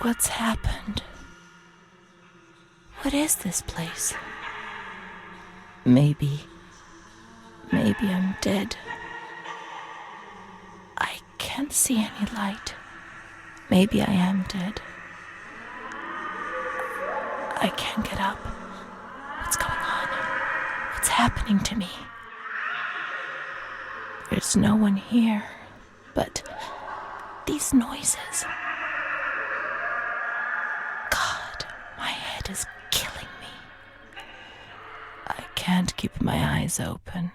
What's happened? What is this place? Maybe I'm dead. I can't see any light. Maybe I am dead. I can't get up. What's going on? What's happening to me? There's no one here, but these noises. God, my head is killing me. I can't keep my eyes open.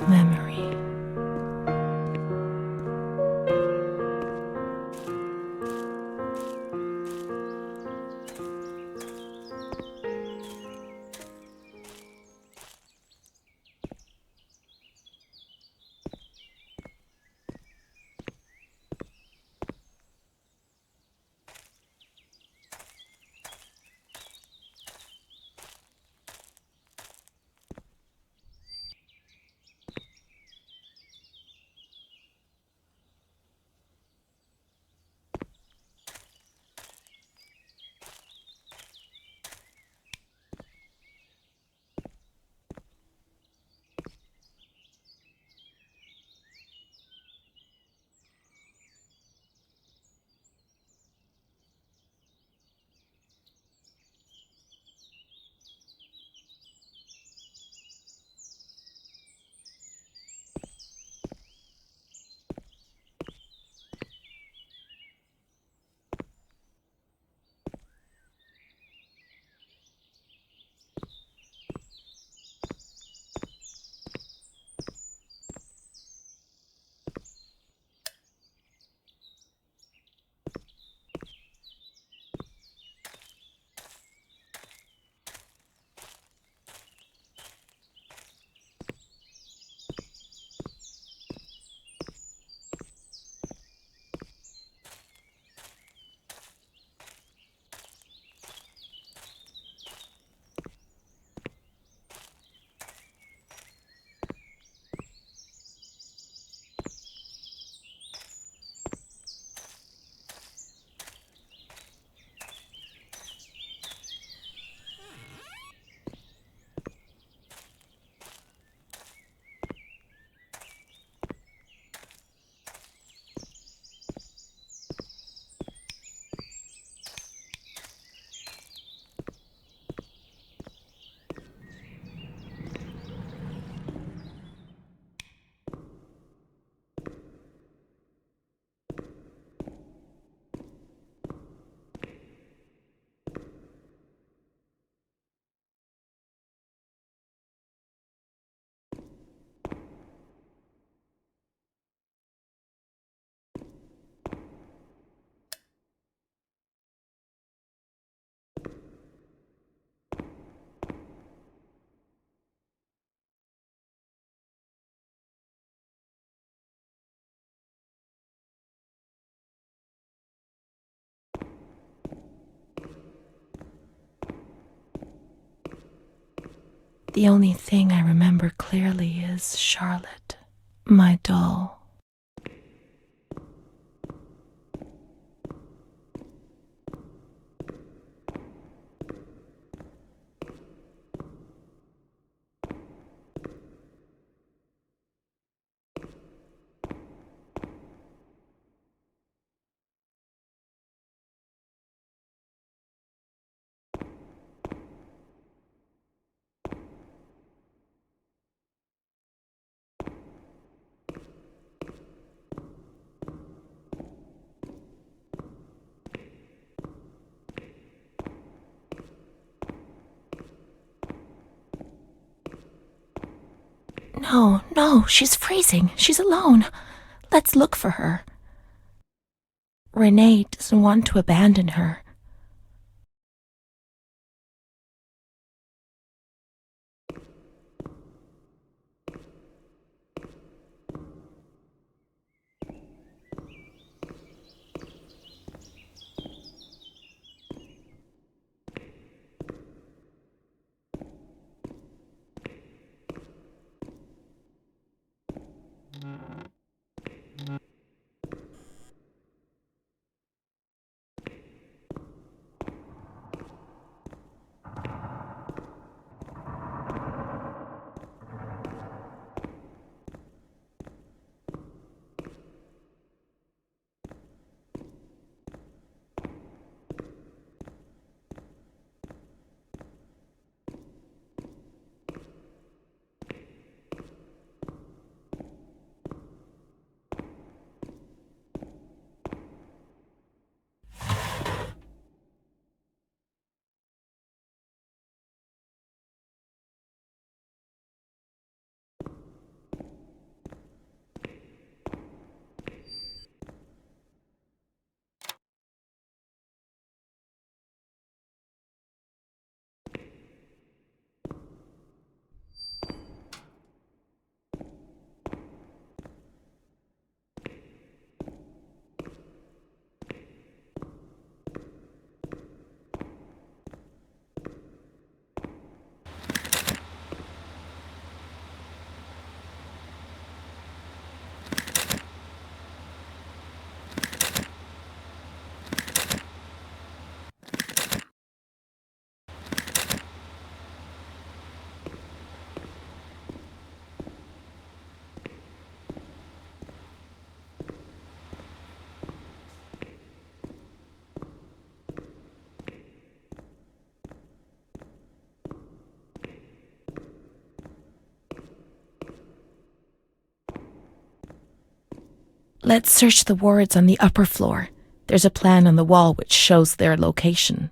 memory. The only thing I remember clearly is Charlotte, my doll. No, she's freezing. She's alone. Let's look for her. Renee doesn't want to abandon her. Let's search the wards on the upper floor. There's a plan on the wall which shows their location.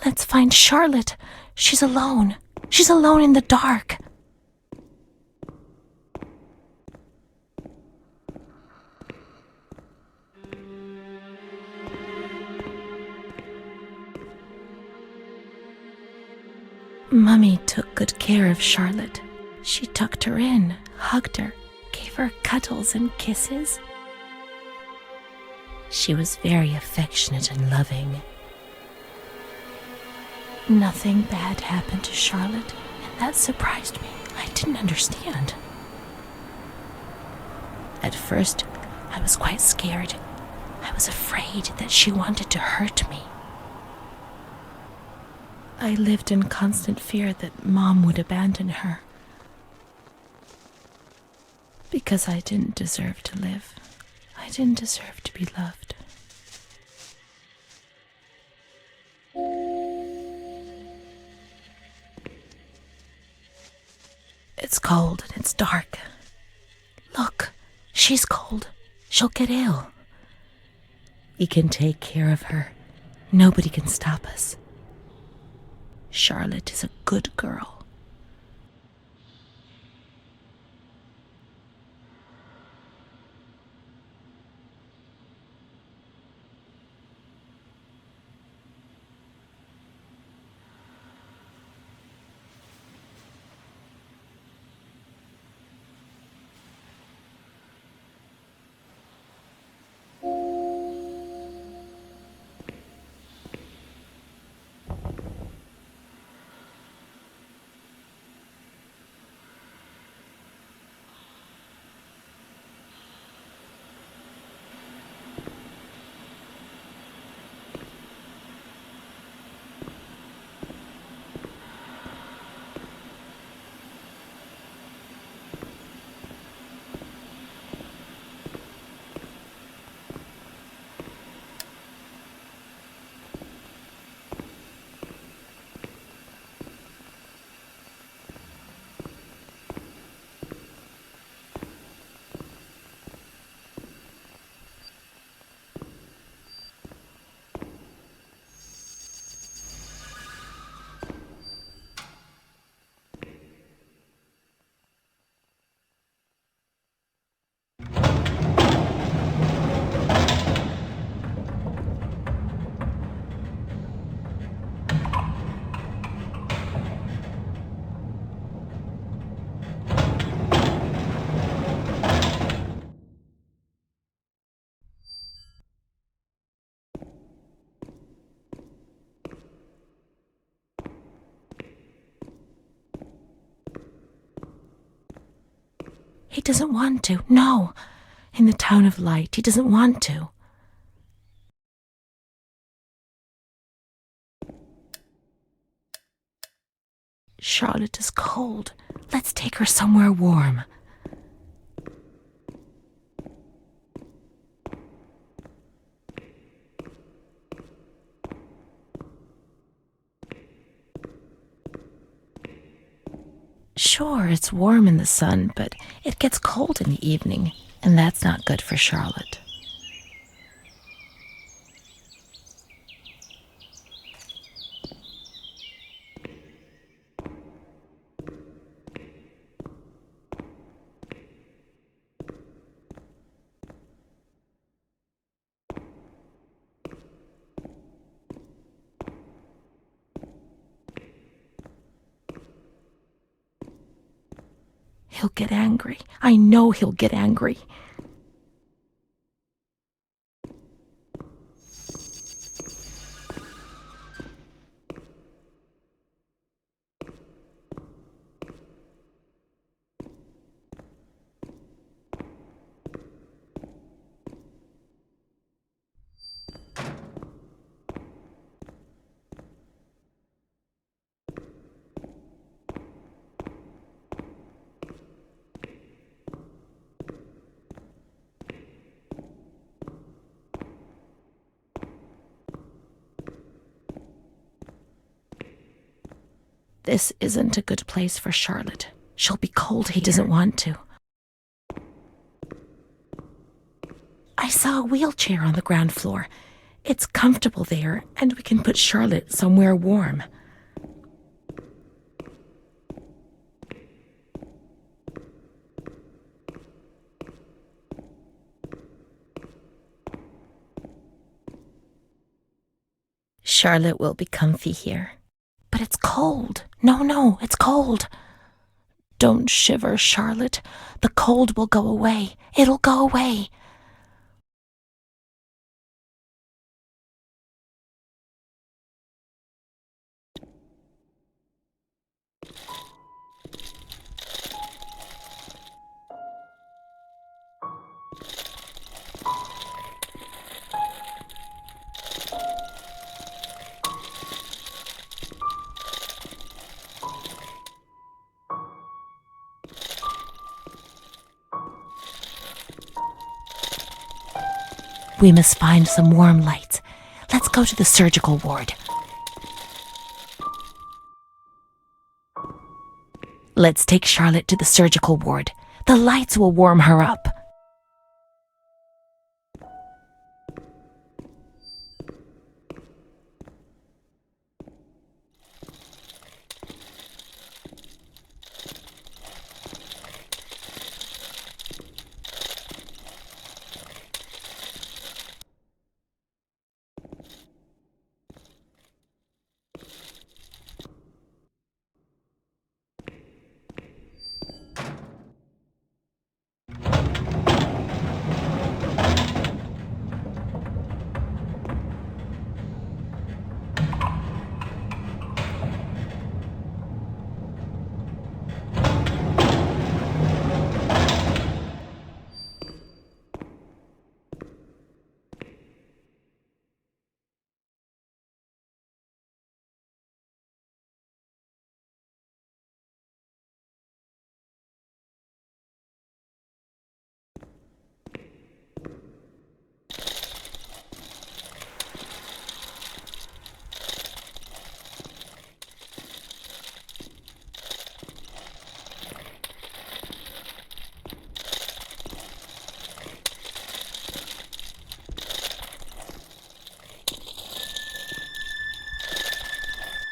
Let's find Charlotte. She's alone. She's alone in the dark. Mummy took good care of Charlotte. She tucked her in, hugged her, gave her cuddles and kisses. She was very affectionate and loving. Nothing bad happened to Charlotte, and that surprised me. I didn't understand. At first, I was quite scared. I was afraid that she wanted to hurt me. I lived in constant fear that Mom would abandon her. Because I didn't deserve to live. I didn't deserve to be loved. It's cold and it's dark. Look, she's cold. She'll get ill. We can take care of her. Nobody can stop us. Charlotte is a good girl. He doesn't want to. No. In the town of light, he doesn't want to. Charlotte is cold. Let's take her somewhere warm. Sure, it's warm in the sun, but it gets cold in the evening, and that's not good for Charlotte. He'll get angry. I know he'll get angry. This isn't a good place for Charlotte. She'll be cold. He doesn't want to. I saw a wheelchair on the ground floor. It's comfortable there, and we can put Charlotte somewhere warm. Charlotte will be comfy here. But it's cold. No, it's cold. Don't shiver, Charlotte. The cold will go away. It'll go away. We must find some warm lights. Let's go to the surgical ward. Let's take Charlotte to the surgical ward. The lights will warm her up.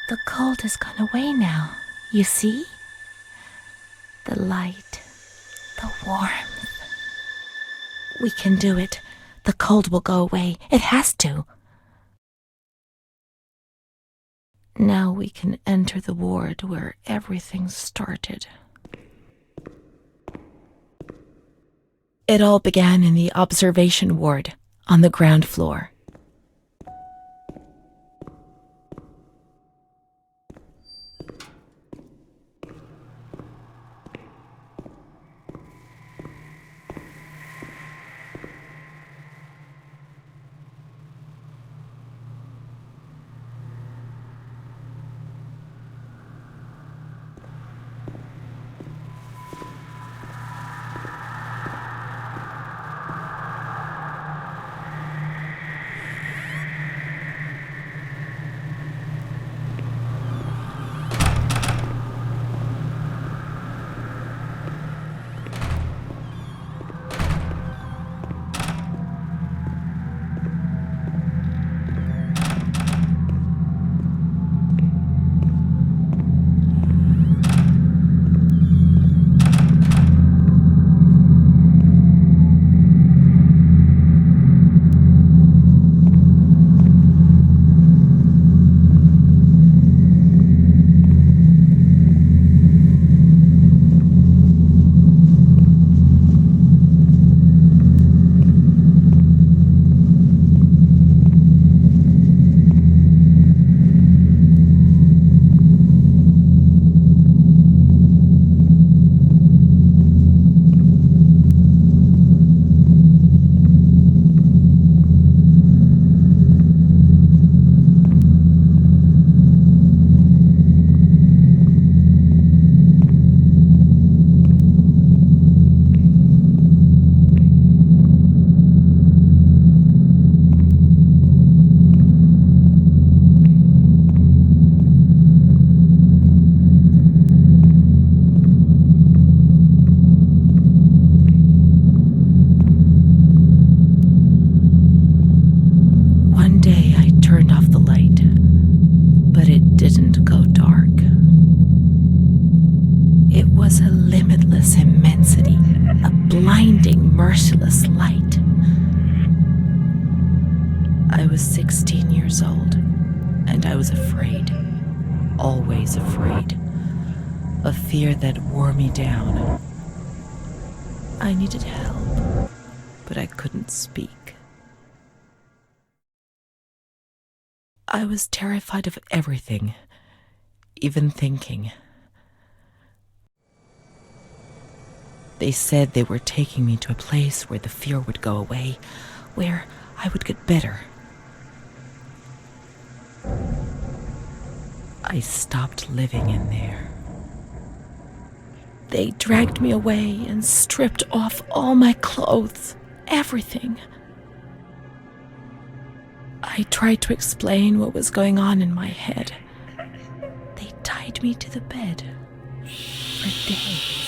The cold has gone away now, you see? The light, the warmth. We can do it. The cold will go away. It has to. Now we can enter the ward where everything started. It all began in the observation ward on the ground floor. merciless light. I was 16 years old, and I was afraid, always afraid, a fear that wore me down. I needed help, but I couldn't speak. I was terrified of everything, even thinking. They said they were taking me to a place where the fear would go away, where I would get better. I stopped living in there. They dragged me away and stripped off all my clothes, everything. I tried to explain what was going on in my head. They tied me to the bed for days.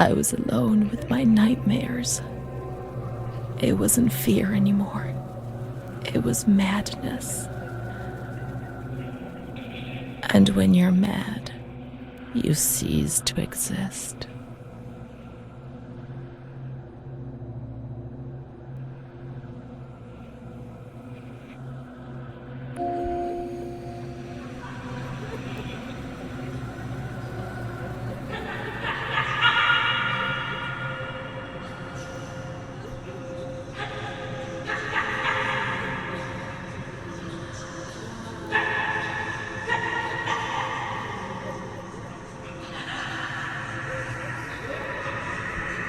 I was alone with my nightmares. It wasn't fear anymore. It was madness. And when you're mad, you cease to exist.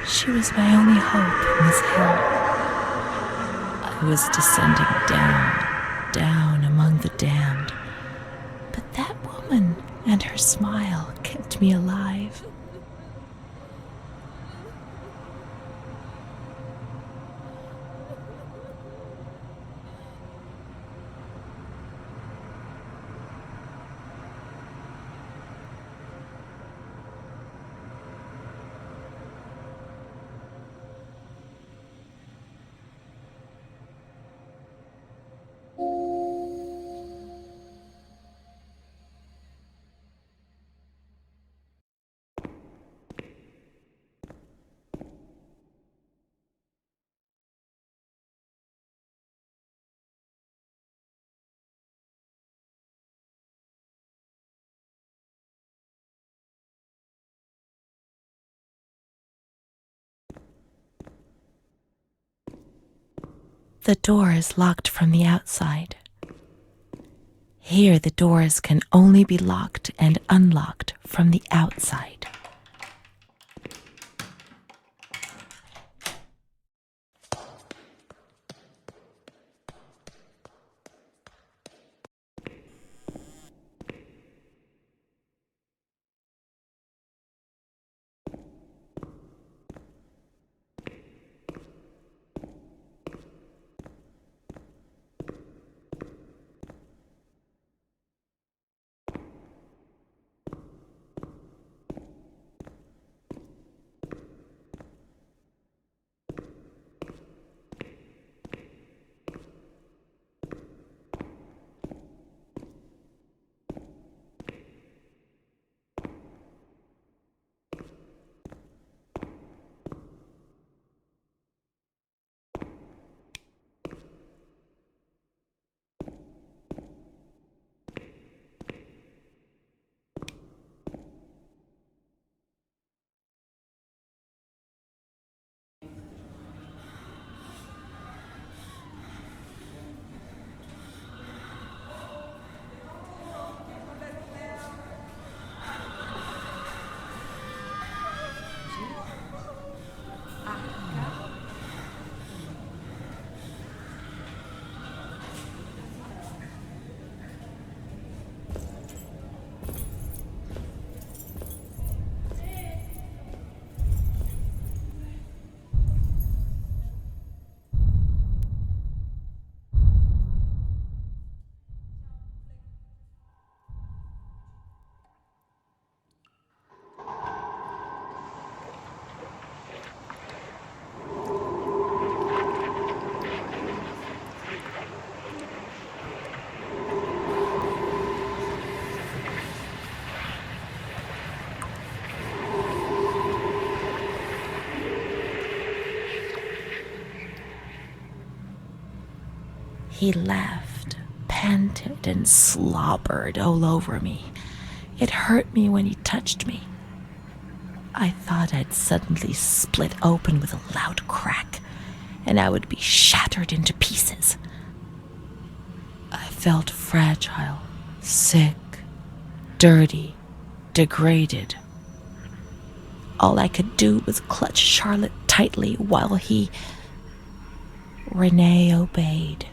She was my only hope in this hell. I was descending down, down among the damned. But that woman and her smile kept me alive. The door is locked from the outside. Here, the doors can only be locked and unlocked from the outside. He laughed, panted, and slobbered all over me. It hurt me when he touched me. I thought I'd suddenly split open with a loud crack, and I would be shattered into pieces. I felt fragile, sick, dirty, degraded. All I could do was clutch Charlotte tightly while Renee obeyed.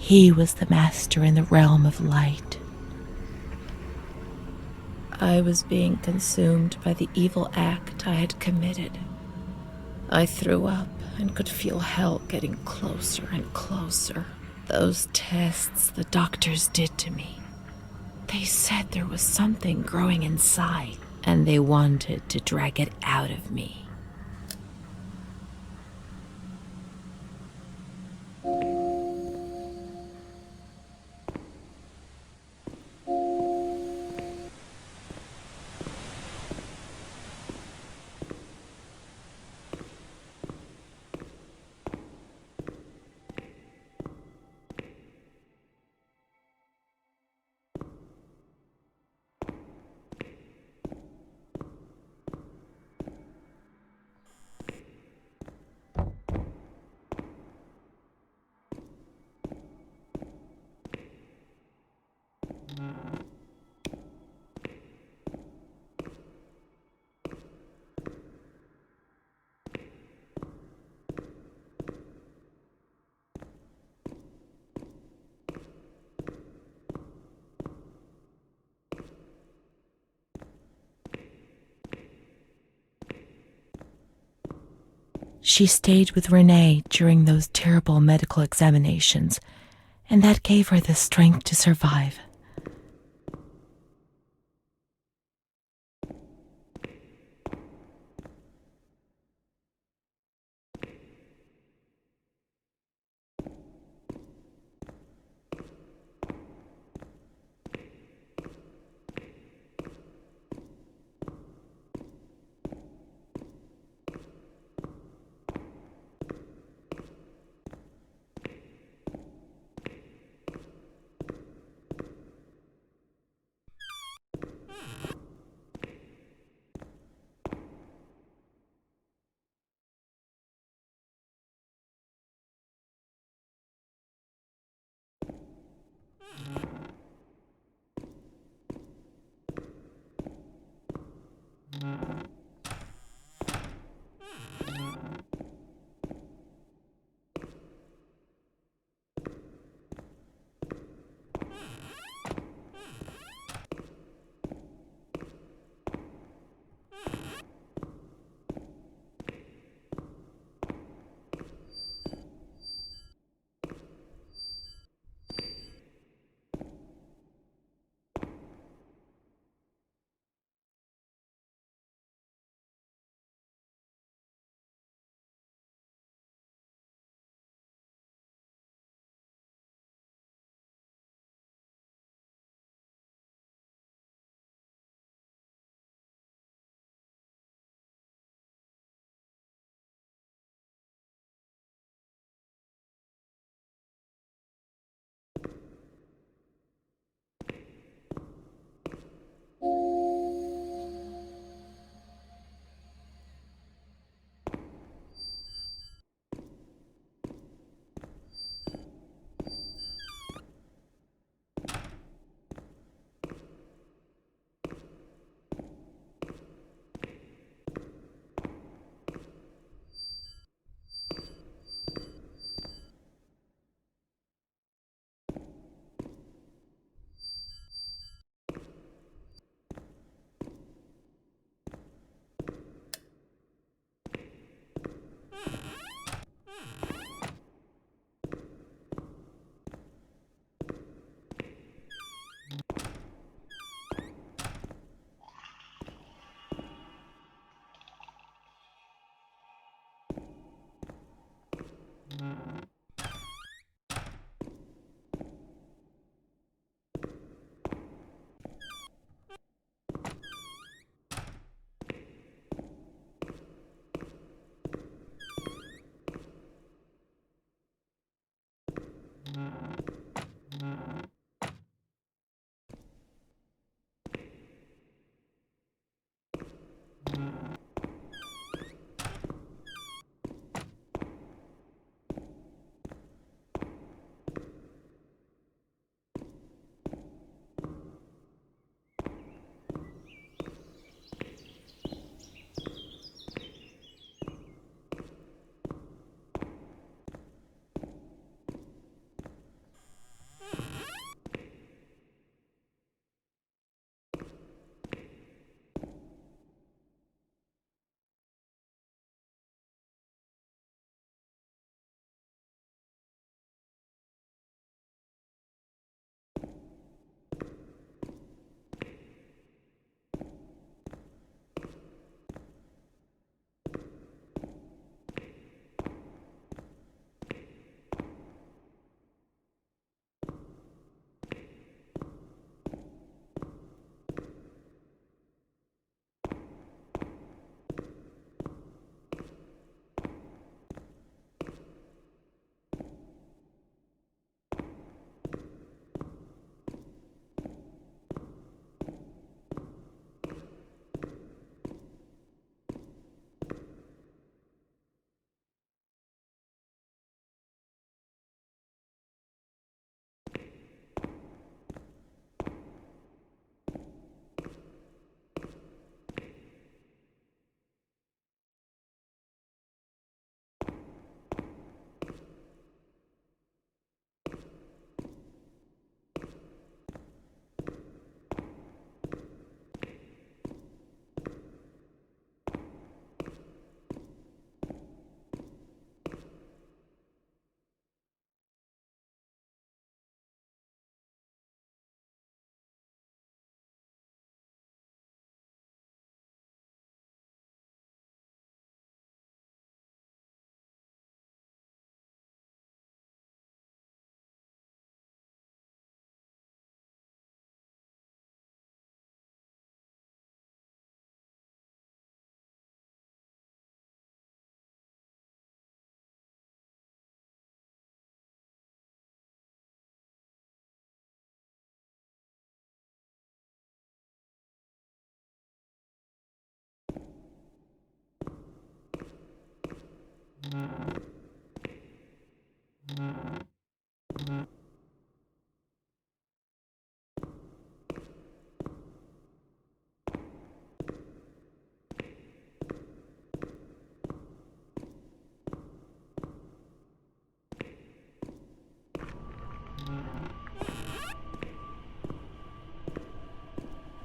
He was the master in the realm of light. I was being consumed by the evil act I had committed. I threw up and could feel hell getting closer and closer. Those tests the doctors did to me. They said there was something growing inside, and they wanted to drag it out of me. She stayed with Renee during those terrible medical examinations, and that gave her the strength to survive.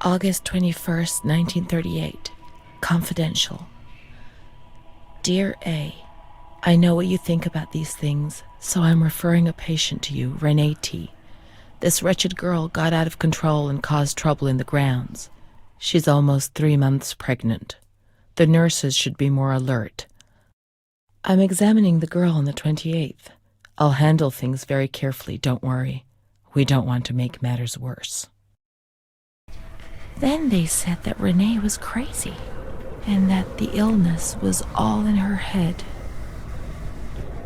August 21st, 1938. Confidential. Dear A, I know what you think about these things, so I'm referring a patient to you, Renee T. This wretched girl got out of control and caused trouble in the grounds. She's almost 3 months pregnant. The nurses should be more alert. I'm examining the girl on the 28th. I'll handle things very carefully, don't worry. We don't want to make matters worse. Then they said that Renee was crazy, and that the illness was all in her head.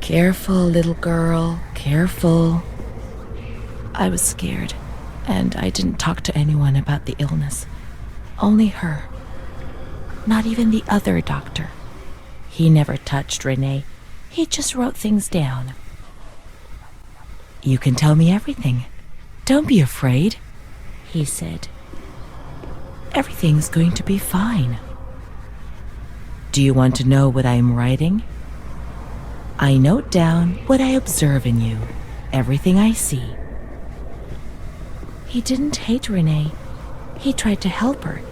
Careful, little girl, careful. I was scared, and I didn't talk to anyone about the illness. Only her. Not even the other doctor. He never touched Renee. He just wrote things down. You can tell me everything. Don't be afraid, he said. Everything's going to be fine. Do you want to know what I'm writing? I note down what I observe in you, everything I see. He didn't hate Renee. He tried to help her,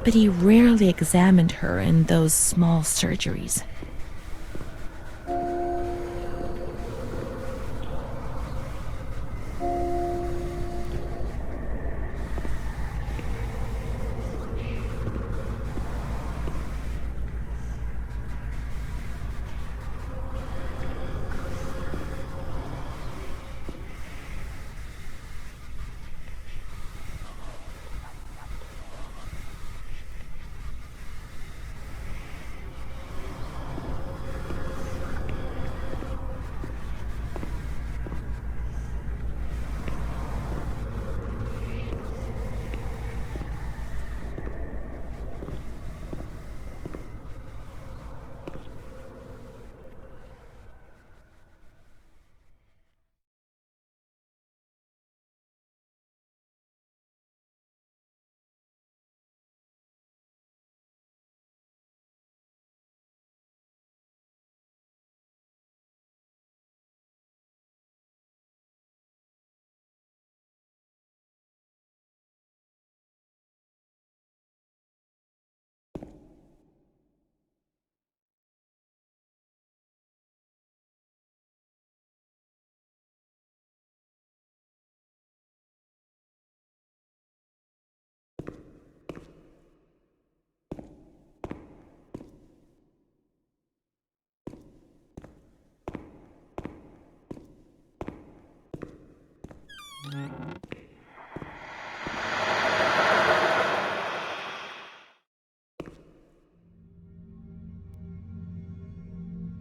but he rarely examined her in those small surgeries.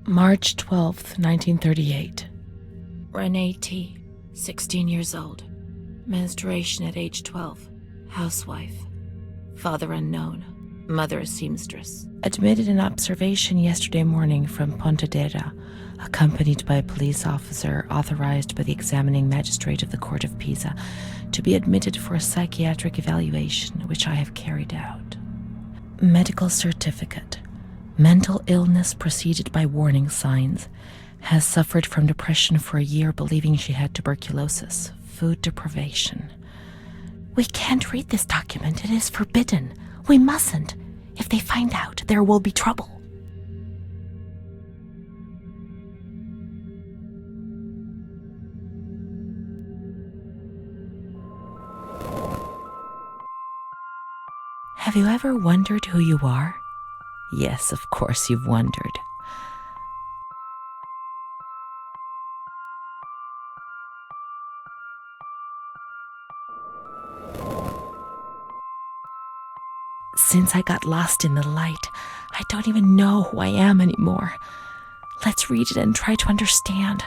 March 12th, 1938. Renee T., 16 years old. Menstruation at age 12. Housewife. Father unknown. Mother a seamstress. Admitted in observation yesterday morning from Pontedera, accompanied by a police officer authorized by the examining magistrate of the Court of Pisa to be admitted for a psychiatric evaluation, which I have carried out. Medical certificate. Mental illness preceded by warning signs. Has suffered from depression for a year, believing she had tuberculosis. Food deprivation. We can't read this document. It is forbidden. We mustn't. If they find out, there will be trouble. Have you ever wondered who you are? Yes, of course you've wondered. Since I got lost in the light, I don't even know who I am anymore. Let's read it and try to understand.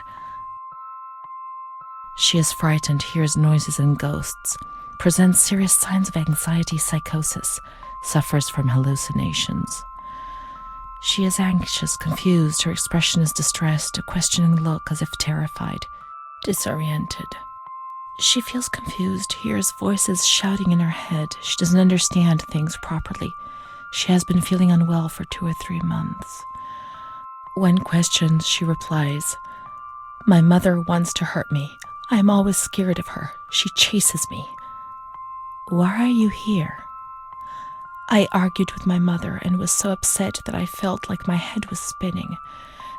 She is frightened, hears noises and ghosts, presents serious signs of anxiety, psychosis, suffers from hallucinations. She is anxious, confused, her expression is distressed, a questioning look as if terrified, disoriented. She feels confused, hears voices shouting in her head. She doesn't understand things properly. She has been feeling unwell for 2 or 3 months. When questioned, she replies, "My mother wants to hurt me. I am always scared of her. She chases me." Why are you here? I argued with my mother and was so upset that I felt like my head was spinning.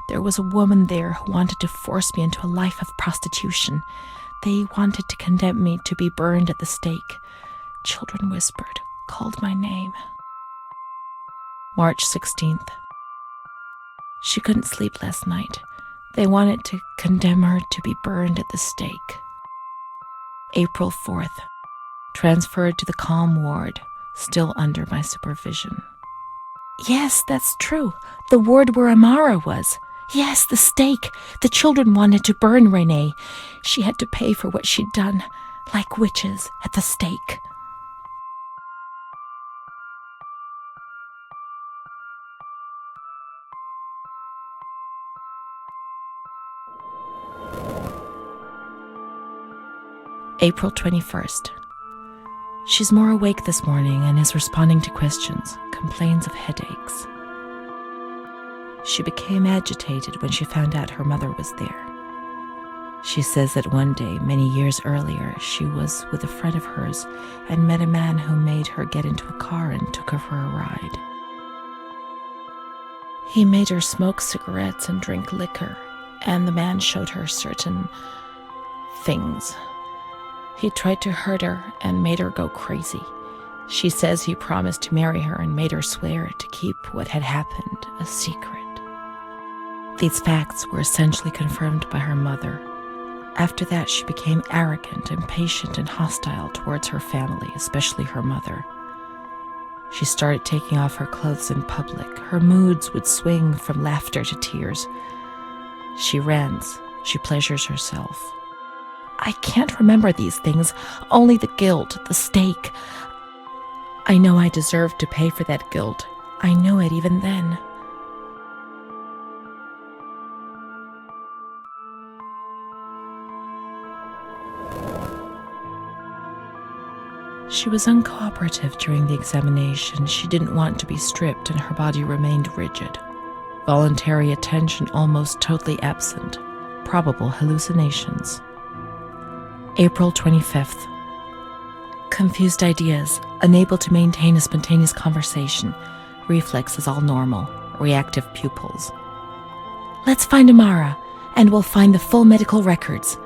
There was a woman there who wanted to force me into a life of prostitution. They wanted to condemn me to be burned at the stake. Children whispered, called my name. March 16th. She couldn't sleep last night. They wanted to condemn her to be burned at the stake. April 4th. Transferred to the calm ward, still under my supervision. Yes, that's true. The ward where Amara was. Yes, the stake. The children wanted to burn Renee. She had to pay for what she'd done, like witches at the stake. April 21st. She's more awake this morning and is responding to questions, complains of headaches. She became agitated when she found out her mother was there. She says that one day, many years earlier, she was with a friend of hers and met a man who made her get into a car and took her for a ride. He made her smoke cigarettes and drink liquor, and the man showed her certain things. He tried to hurt her and made her go crazy. She says he promised to marry her and made her swear to keep what had happened a secret. These facts were essentially confirmed by her mother. After that, she became arrogant, impatient, and hostile towards her family, especially her mother. She started taking off her clothes in public. Her moods would swing from laughter to tears. She rants. She pleasures herself. I can't remember these things, only the guilt, the stake. I know I deserved to pay for that guilt. I knew it even then. She was uncooperative during the examination. She didn't want to be stripped and her body remained rigid. Voluntary attention almost totally absent. Probable hallucinations. April 25th. Confused ideas, unable to maintain a spontaneous conversation. Reflexes all normal. Reactive pupils. Let's find Amara, and we'll find the full medical records.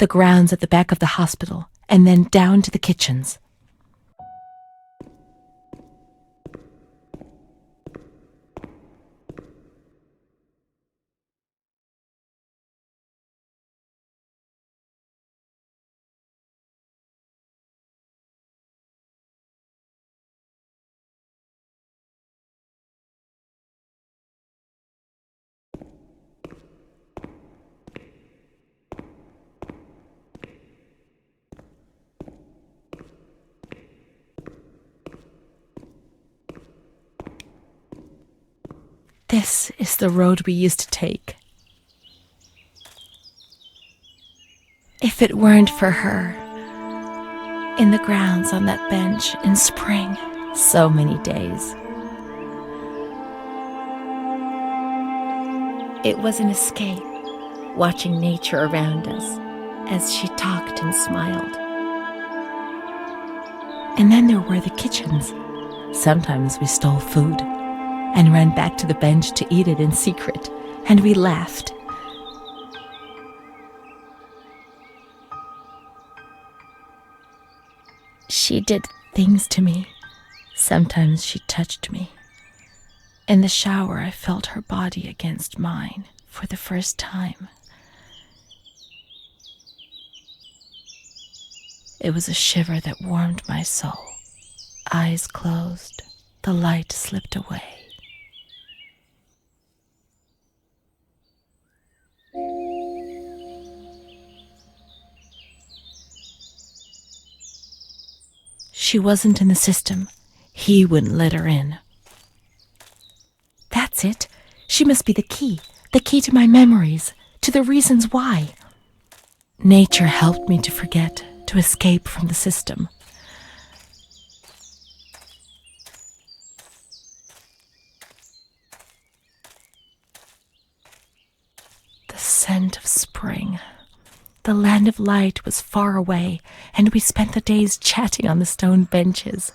the grounds at the back of the hospital, and then down to the kitchens. This is the road we used to take. If it weren't for her, in the grounds on that bench in spring, so many days. It was an escape, watching nature around us as she talked and smiled. And then there were the kitchens. Sometimes we stole food and ran back to the bench to eat it in secret, and we laughed. She did things to me. Sometimes she touched me. In the shower, I felt her body against mine for the first time. It was a shiver that warmed my soul. Eyes closed, the light slipped away. She wasn't in the system. He wouldn't let her in. That's it. She must be the key to my memories, to the reasons why. Nature helped me to forget, to escape from the system. The scent of spring. The land of light was far away, and we spent the days chatting on the stone benches.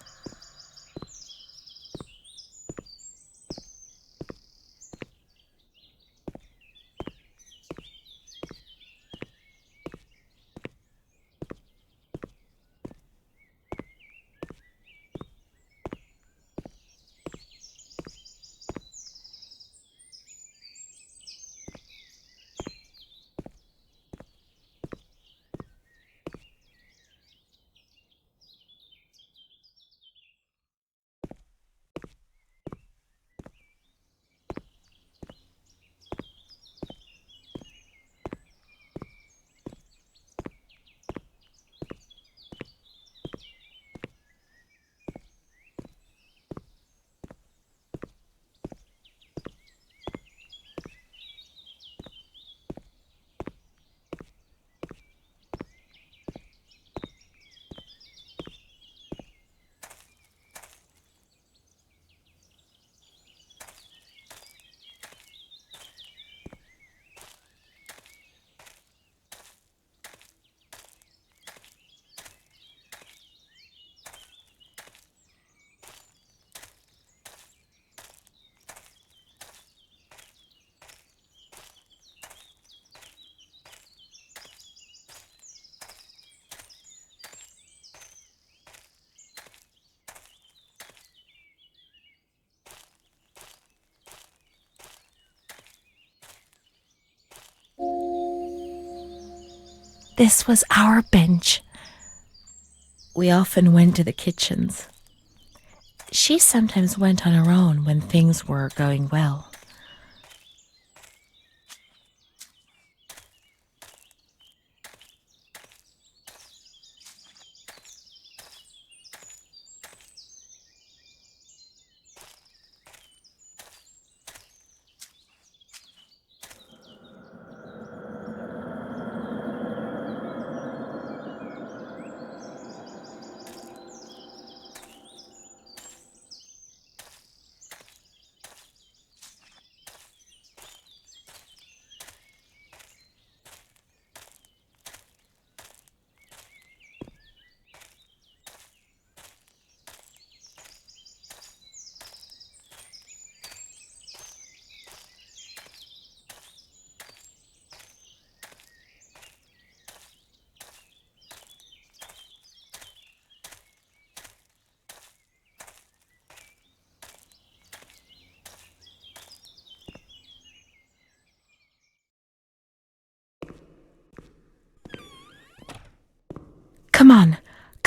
This was our bench. We often went to the kitchens. She sometimes went on her own when things were going well.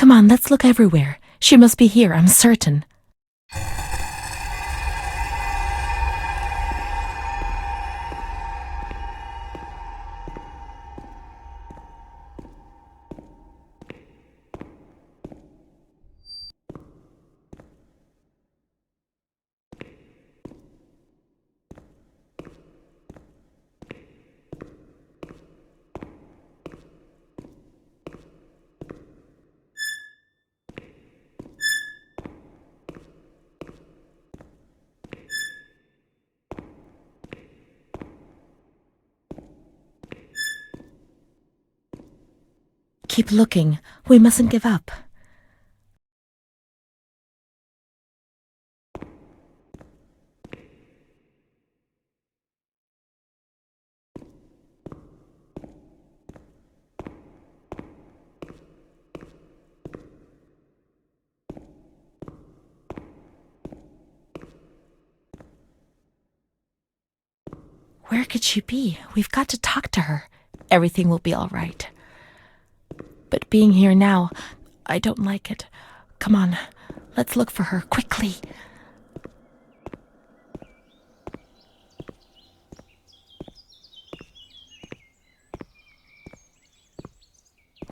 Come on, let's look everywhere. She must be here, I'm certain. Keep looking. We mustn't give up. Where could she be? We've got to talk to her. Everything will be all right. But being here now, I don't like it. Come on, let's look for her, quickly.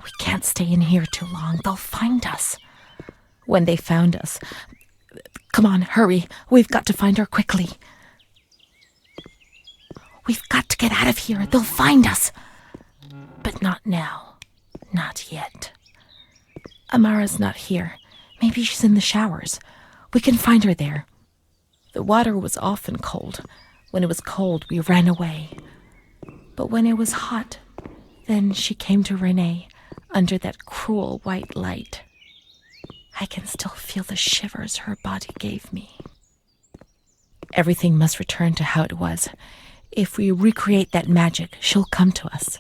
We can't stay in here too long. They'll find us. When they found us... Come on, hurry. We've got to find her quickly. We've got to get out of here. They'll find us. But not now. Not yet. Amara's not here. Maybe she's in the showers. We can find her there. The water was often cold. When it was cold, we ran away. But when it was hot, then she came to Renee under that cruel white light. I can still feel the shivers her body gave me. Everything must return to how it was. If we recreate that magic, she'll come to us.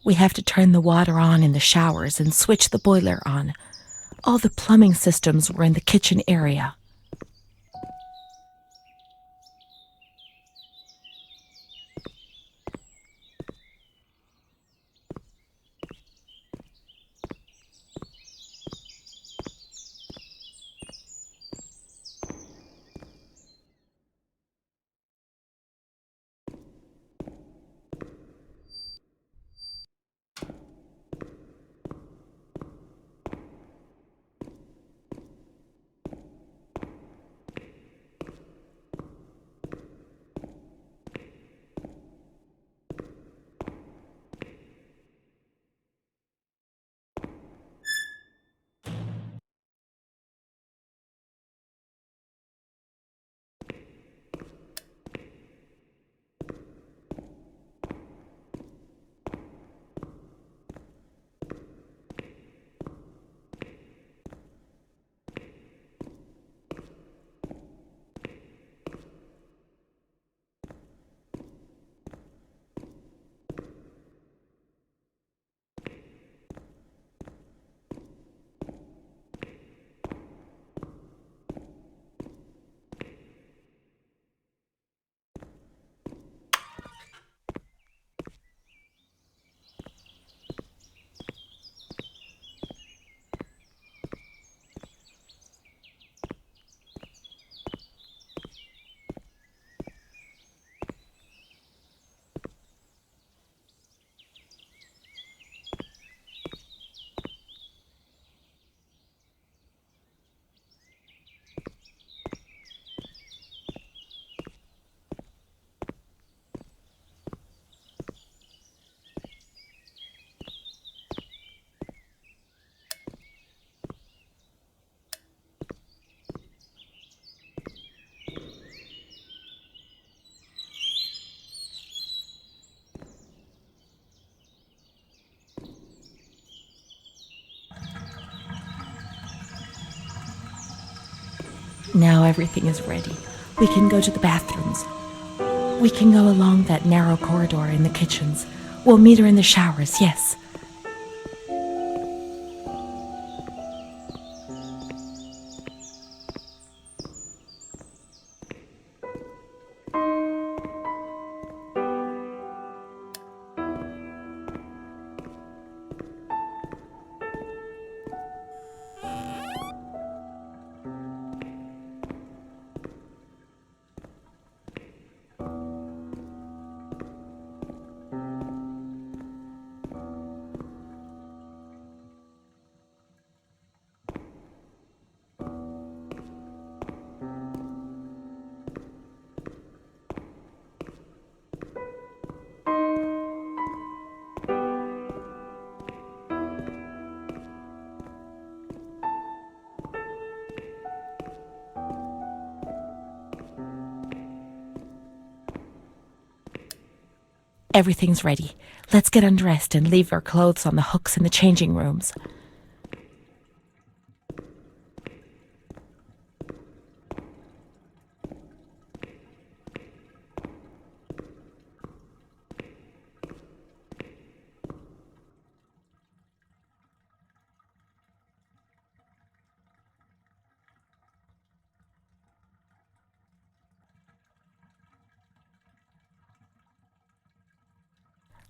We have to turn the water on in the showers and switch the boiler on. All the plumbing systems were in the kitchen area. Now everything is ready. We can go to the bathrooms. We can go along that narrow corridor in the kitchens. We'll meet her in the showers, yes. Everything's ready. Let's get undressed and leave our clothes on the hooks in the changing rooms.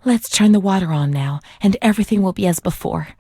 Let's turn the water on now, and everything will be as before.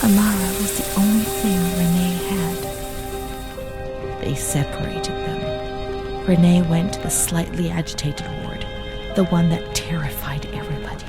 Amara was the only thing Renee had. They separated them. Renee went to the slightly agitated ward, the one that terrified everybody.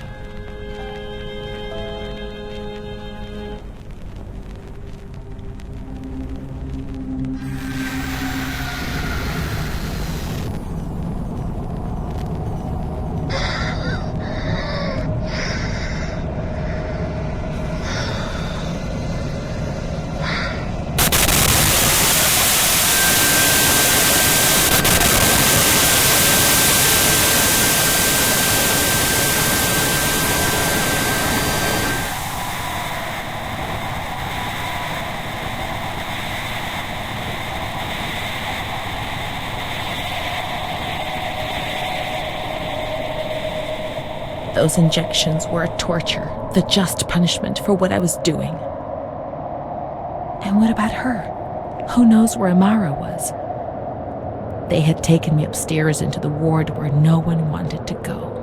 Those injections were a torture, the just punishment for what I was doing. And what about her? Who knows where Amara was? They had taken me upstairs into the ward where no one wanted to go.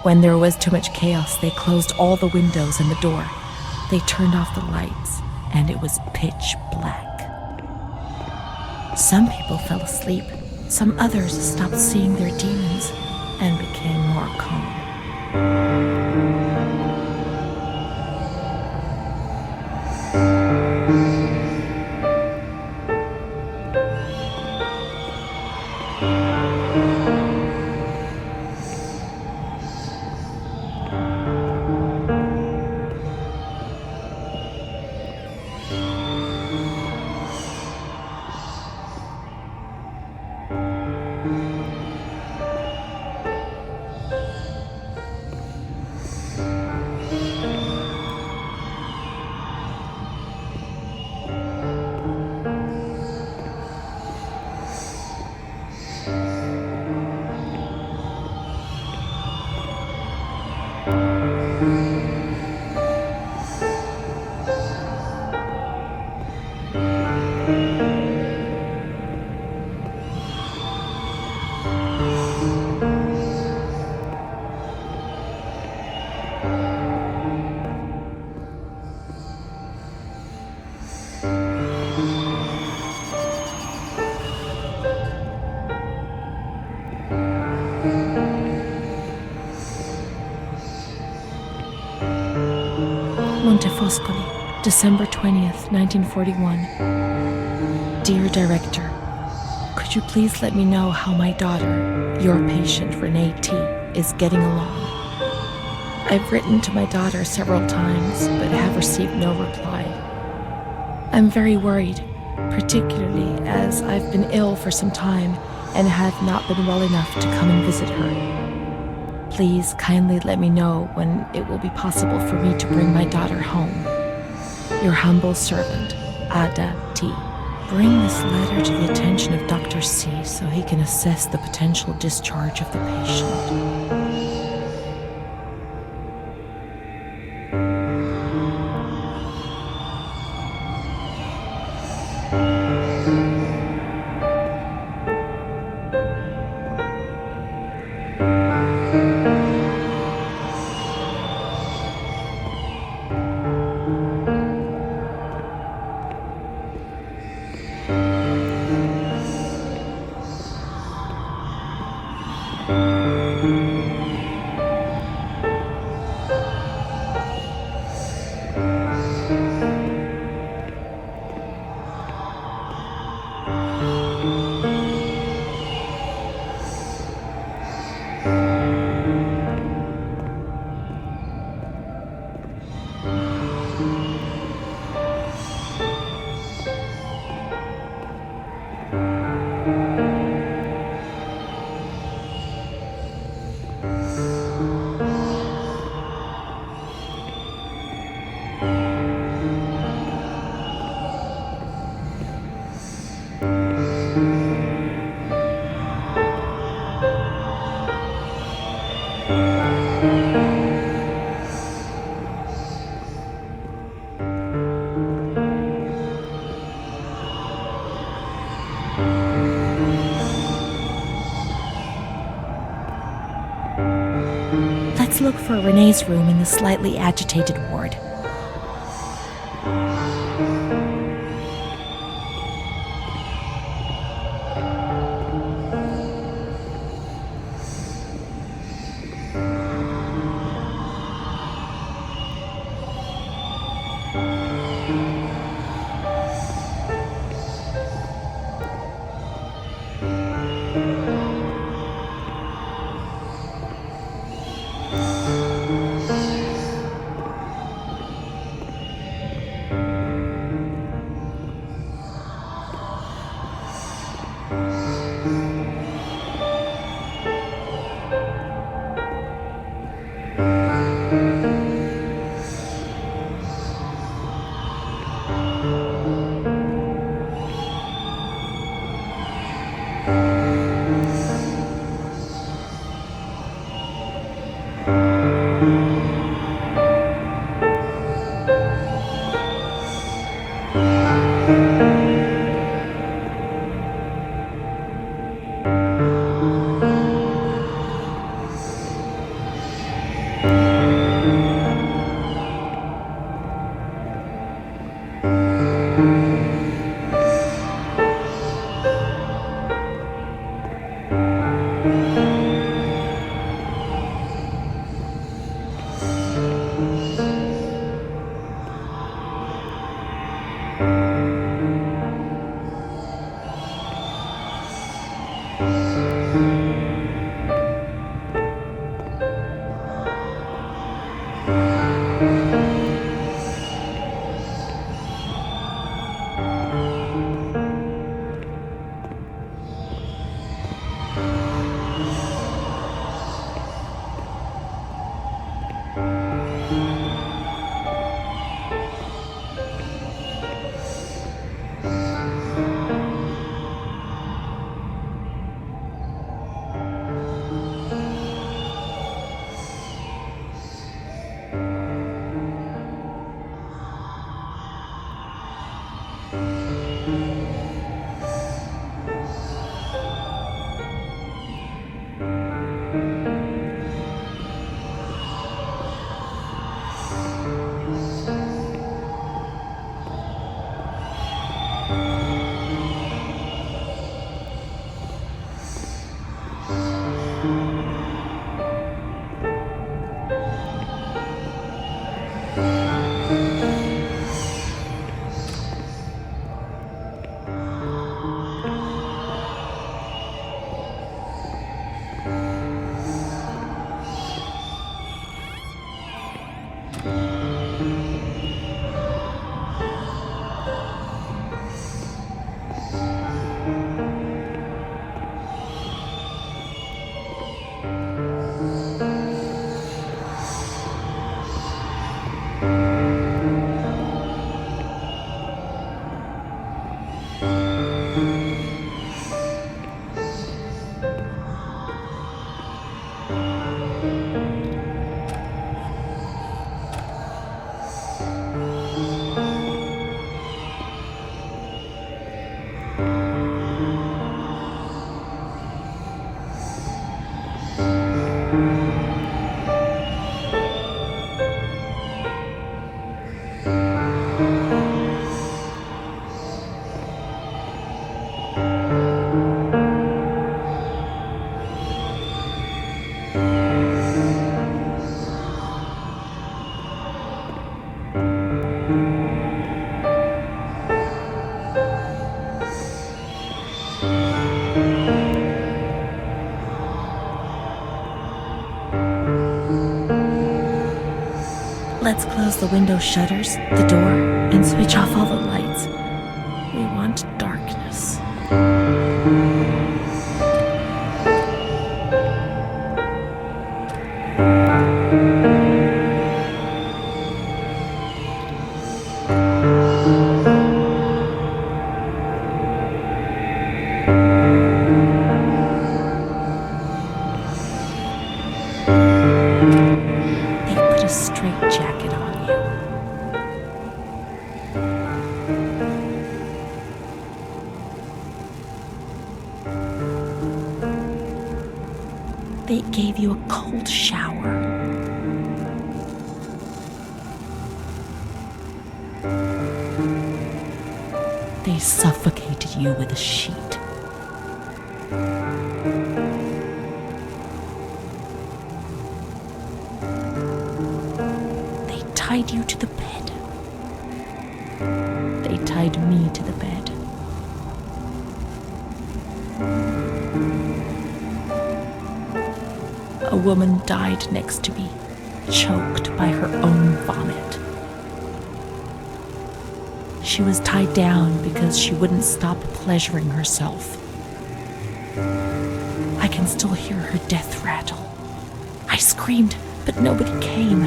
When there was too much chaos, they closed all the windows and the door. They turned off the lights, and it was pitch black. Some people fell asleep. Some others stopped seeing their demons and became more calm. Montefoscoli, December 20th, 1941. Dear Director, could you please let me know how my daughter, your patient Renee T., is getting along? I've written to my daughter several times, but have received no reply. I'm very worried, particularly as I've been ill for some time and have not been well enough to come and visit her. Please kindly let me know when it will be possible for me to bring my daughter home. Your humble servant, Ada T. Bring this letter to the attention of Dr. C so he can assess the potential discharge of the patient. Let's look for Renee's room in the slightly agitated ward. Let's close the window shutters, the door, and switch off all the lights. We want darkness. They gave you a cold shower. They suffocated you with a sheet. They tied you to the bed. They tied me to the bed. A woman died next to me, choked by her own vomit. She was tied down because she wouldn't stop pleasuring herself. I can still hear her death rattle. I screamed, but nobody came.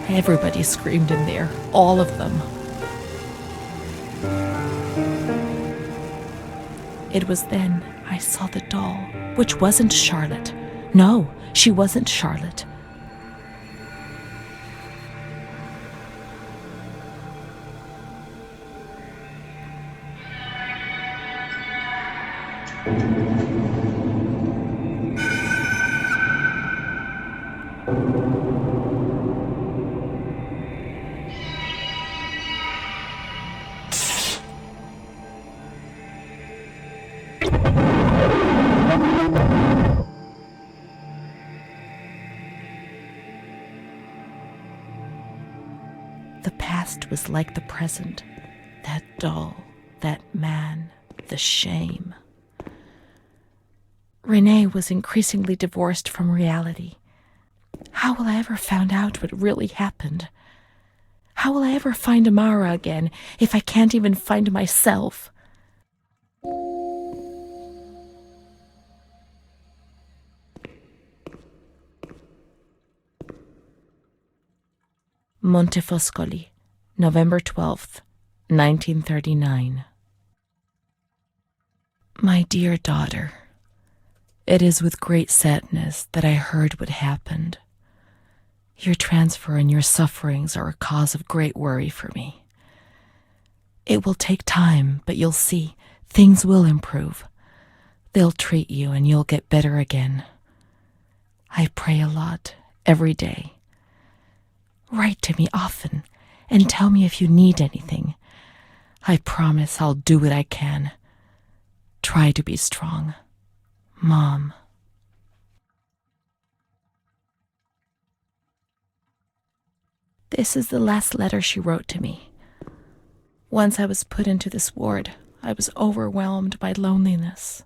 Everybody screamed in there, all of them. It was then I saw the doll, which wasn't Charlotte. No, she wasn't Charlotte. The past was like the present. That doll, that man, the shame. Renee was increasingly divorced from reality. How will I ever find out what really happened? How will I ever find Amara again if I can't even find myself? Montefoscoli, November 12th, 1939. My dear daughter, it is with great sadness that I heard what happened. Your transfer and your sufferings are a cause of great worry for me. It will take time, but you'll see, things will improve. They'll treat you and you'll get better again. I pray a lot, every day. Write to me often and tell me if you need anything. I promise I'll do what I can. Try to be strong. Mom. This is the last letter she wrote to me. Once I was put into this ward, I was overwhelmed by loneliness.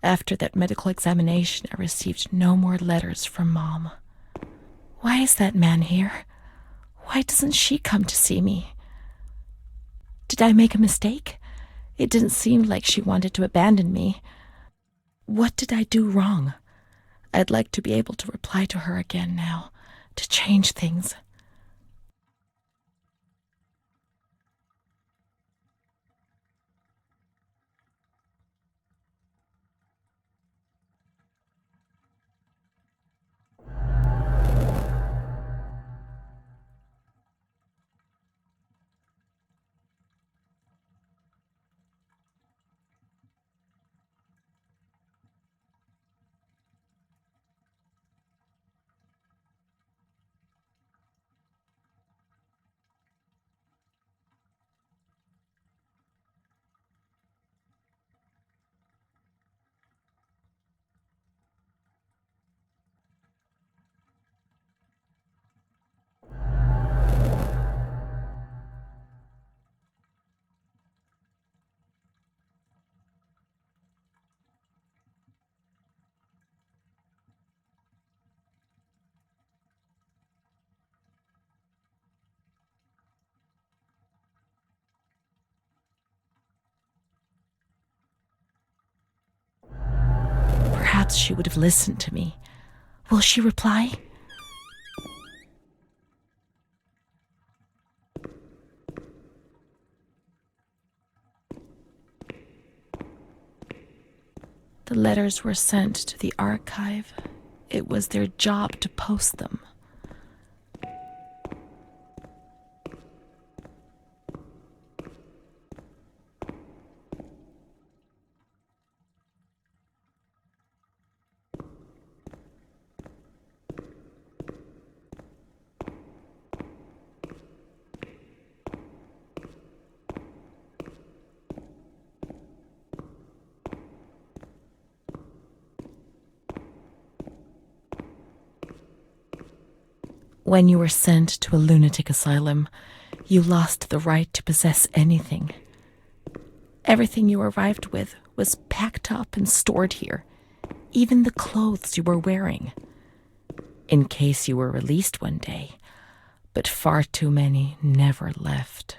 After that medical examination, I received no more letters from Mom. Why is that man here? Why doesn't she come to see me? Did I make a mistake? It didn't seem like she wanted to abandon me. What did I do wrong? I'd like to be able to reply to her again now, to change things. Perhaps she would have listened to me. Will she reply? The letters were sent to the archive. It was their job to post them. When you were sent to a lunatic asylum, you lost the right to possess anything. Everything you arrived with was packed up and stored here, even the clothes you were wearing, in case you were released one day, but far too many never left.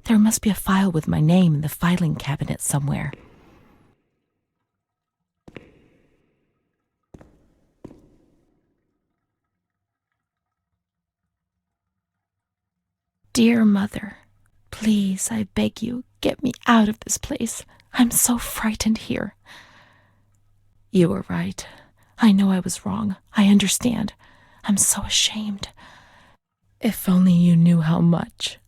There must be a file with my name in the filing cabinet somewhere. Dear Mother, please, I beg you, get me out of this place. I'm so frightened here. You were right. I know I was wrong. I understand. I'm so ashamed. If only you knew how much.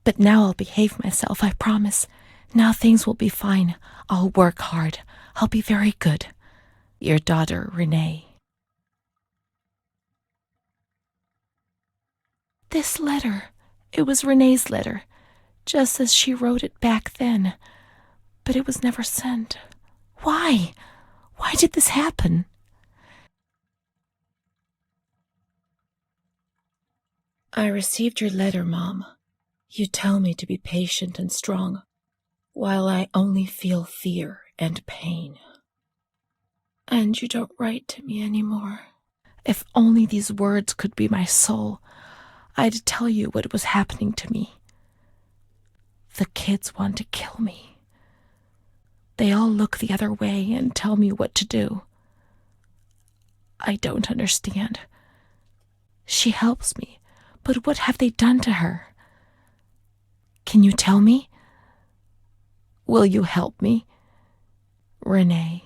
But now I'll behave myself, I promise. Now things will be fine. I'll work hard. I'll be very good. Your daughter, Renee. This letter. It was Renee's letter, just as she wrote it back then. But it was never sent. Why? Why did this happen? I received your letter, Mom. You tell me to be patient and strong, while I only feel fear and pain. And you don't write to me anymore. If only these words could be my soul, I'd tell you what was happening to me. The kids want to kill me. They all look the other way and tell me what to do. I don't understand. She helps me, but what have they done to her? Can you tell me? Will you help me? Renee.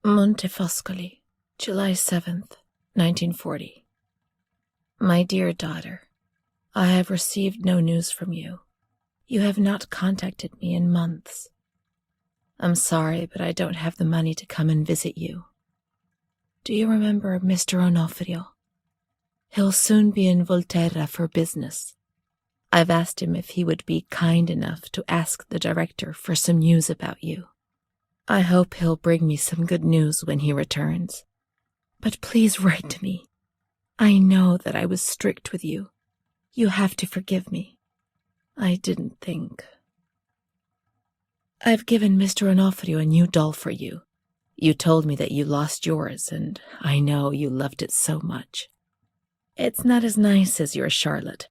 Montefoscoli, July 7th, 1940. My dear daughter, I have received no news from you. You have not contacted me in months. I'm sorry, but I don't have the money to come and visit you. Do you remember Mr. Onofrio? He'll soon be in Volterra for business. I've asked him if he would be kind enough to ask the director for some news about you. I hope he'll bring me some good news when he returns. But please write to me. I know that I was strict with you. You have to forgive me. I didn't think. I've given Mr. Onofrio a new doll for you. You told me that you lost yours, and I know you loved it so much. It's not as nice as your Charlotte,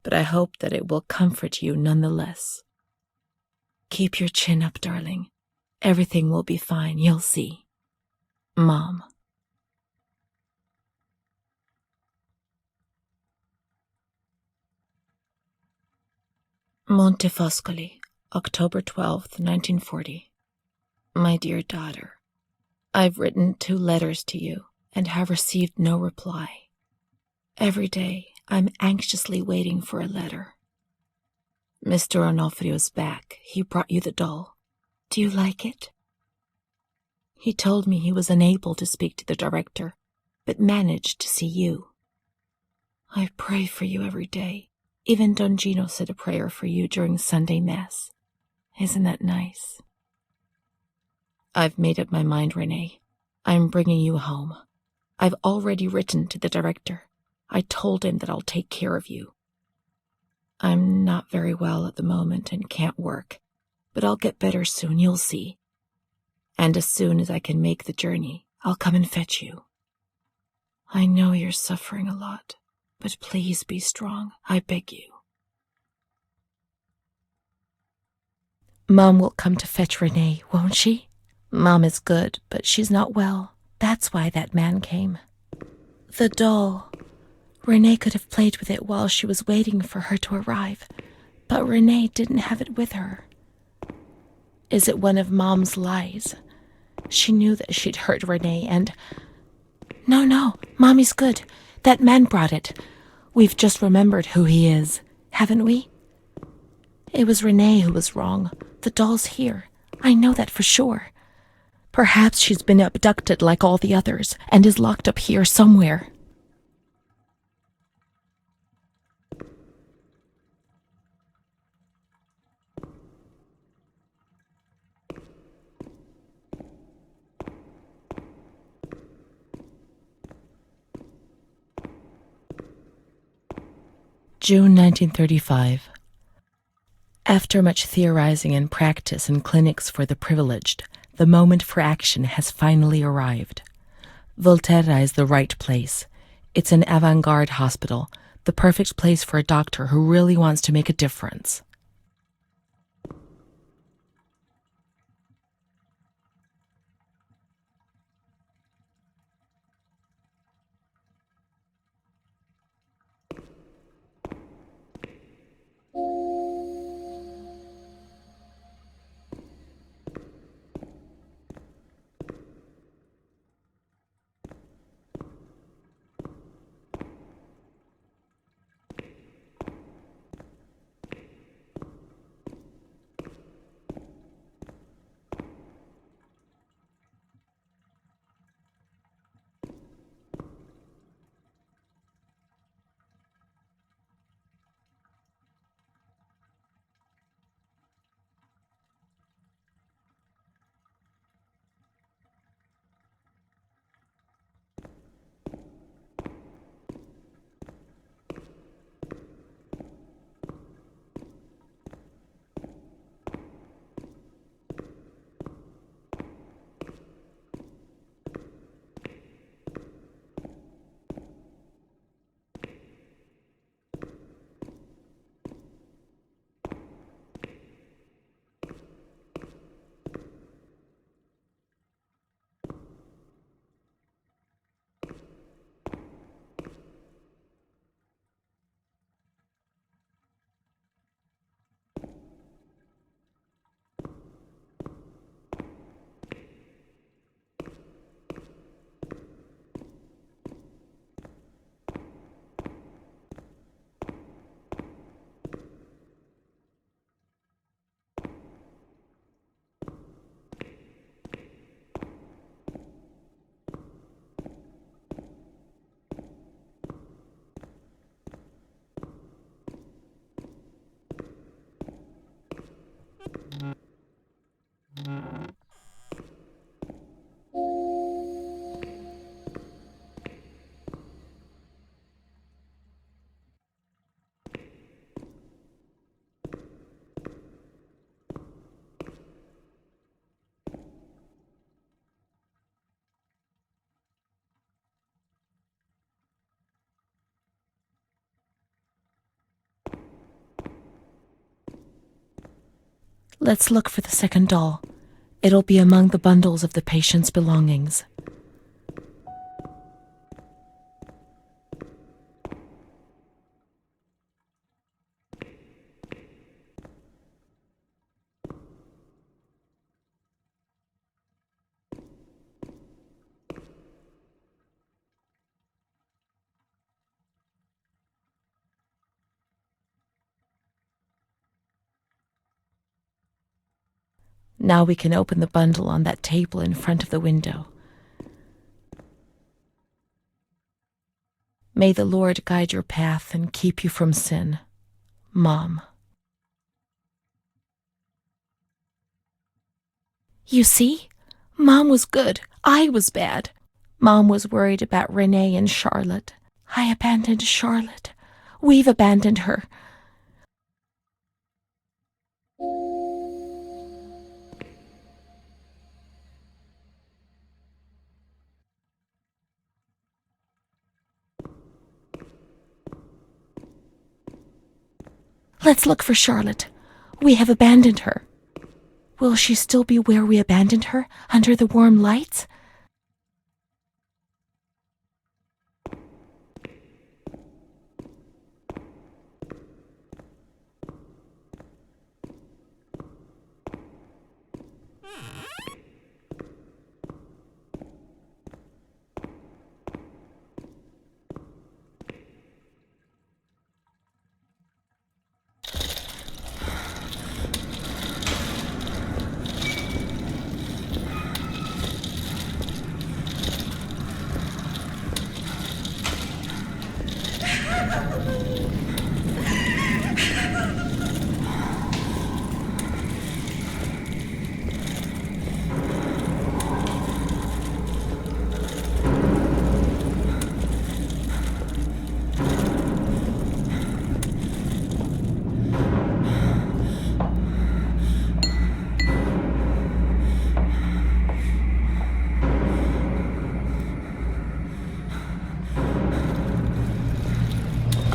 but I hope that it will comfort you nonetheless. Keep your chin up, darling. Everything will be fine, you'll see. Mom. Montefoscoli, October 12th, 1940. My dear daughter, I've written 2 letters to you and have received no reply. Every day, I'm anxiously waiting for a letter. Mr. Onofrio's back. He brought you the doll. Do you like it? He told me he was unable to speak to the director, but managed to see you. I pray for you every day. Even Don Gino said a prayer for you during Sunday Mass. Isn't that nice? I've made up my mind, Renee. I'm bringing you home. I've already written to the director. I told him that I'll take care of you. I'm not very well at the moment and can't work, but I'll get better soon, you'll see. And as soon as I can make the journey, I'll come and fetch you. I know you're suffering a lot, but please be strong, I beg you. Mom will come to fetch Renee, won't she? Mom is good, but she's not well. That's why that man came. The doll. Renee could have played with it while she was waiting for her to arrive, but Renee didn't have it with her. Is it one of Mom's lies? She knew that she'd hurt Renee and... No, Mommy's good. That man brought it. We've just remembered who he is, haven't we? It was Renee who was wrong. The doll's here. I know that for sure. Perhaps she's been abducted like all the others and is locked up here somewhere. June 1935. After much theorizing and practice in clinics for the privileged, the moment for action has finally arrived. Volterra is the right place. It's an avant-garde hospital, the perfect place for a doctor who really wants to make a difference. Let's look for the second doll. It'll be among the bundles of the patient's belongings. Now we can open the bundle on that table in front of the window. May the Lord guide your path and keep you from sin. Mom. You see? Mom was good. I was bad. Mom was worried about Renee and Charlotte. I abandoned Charlotte. We've abandoned her. Let's look for Charlotte. We have abandoned her. Will she still be where we abandoned her, under the warm lights?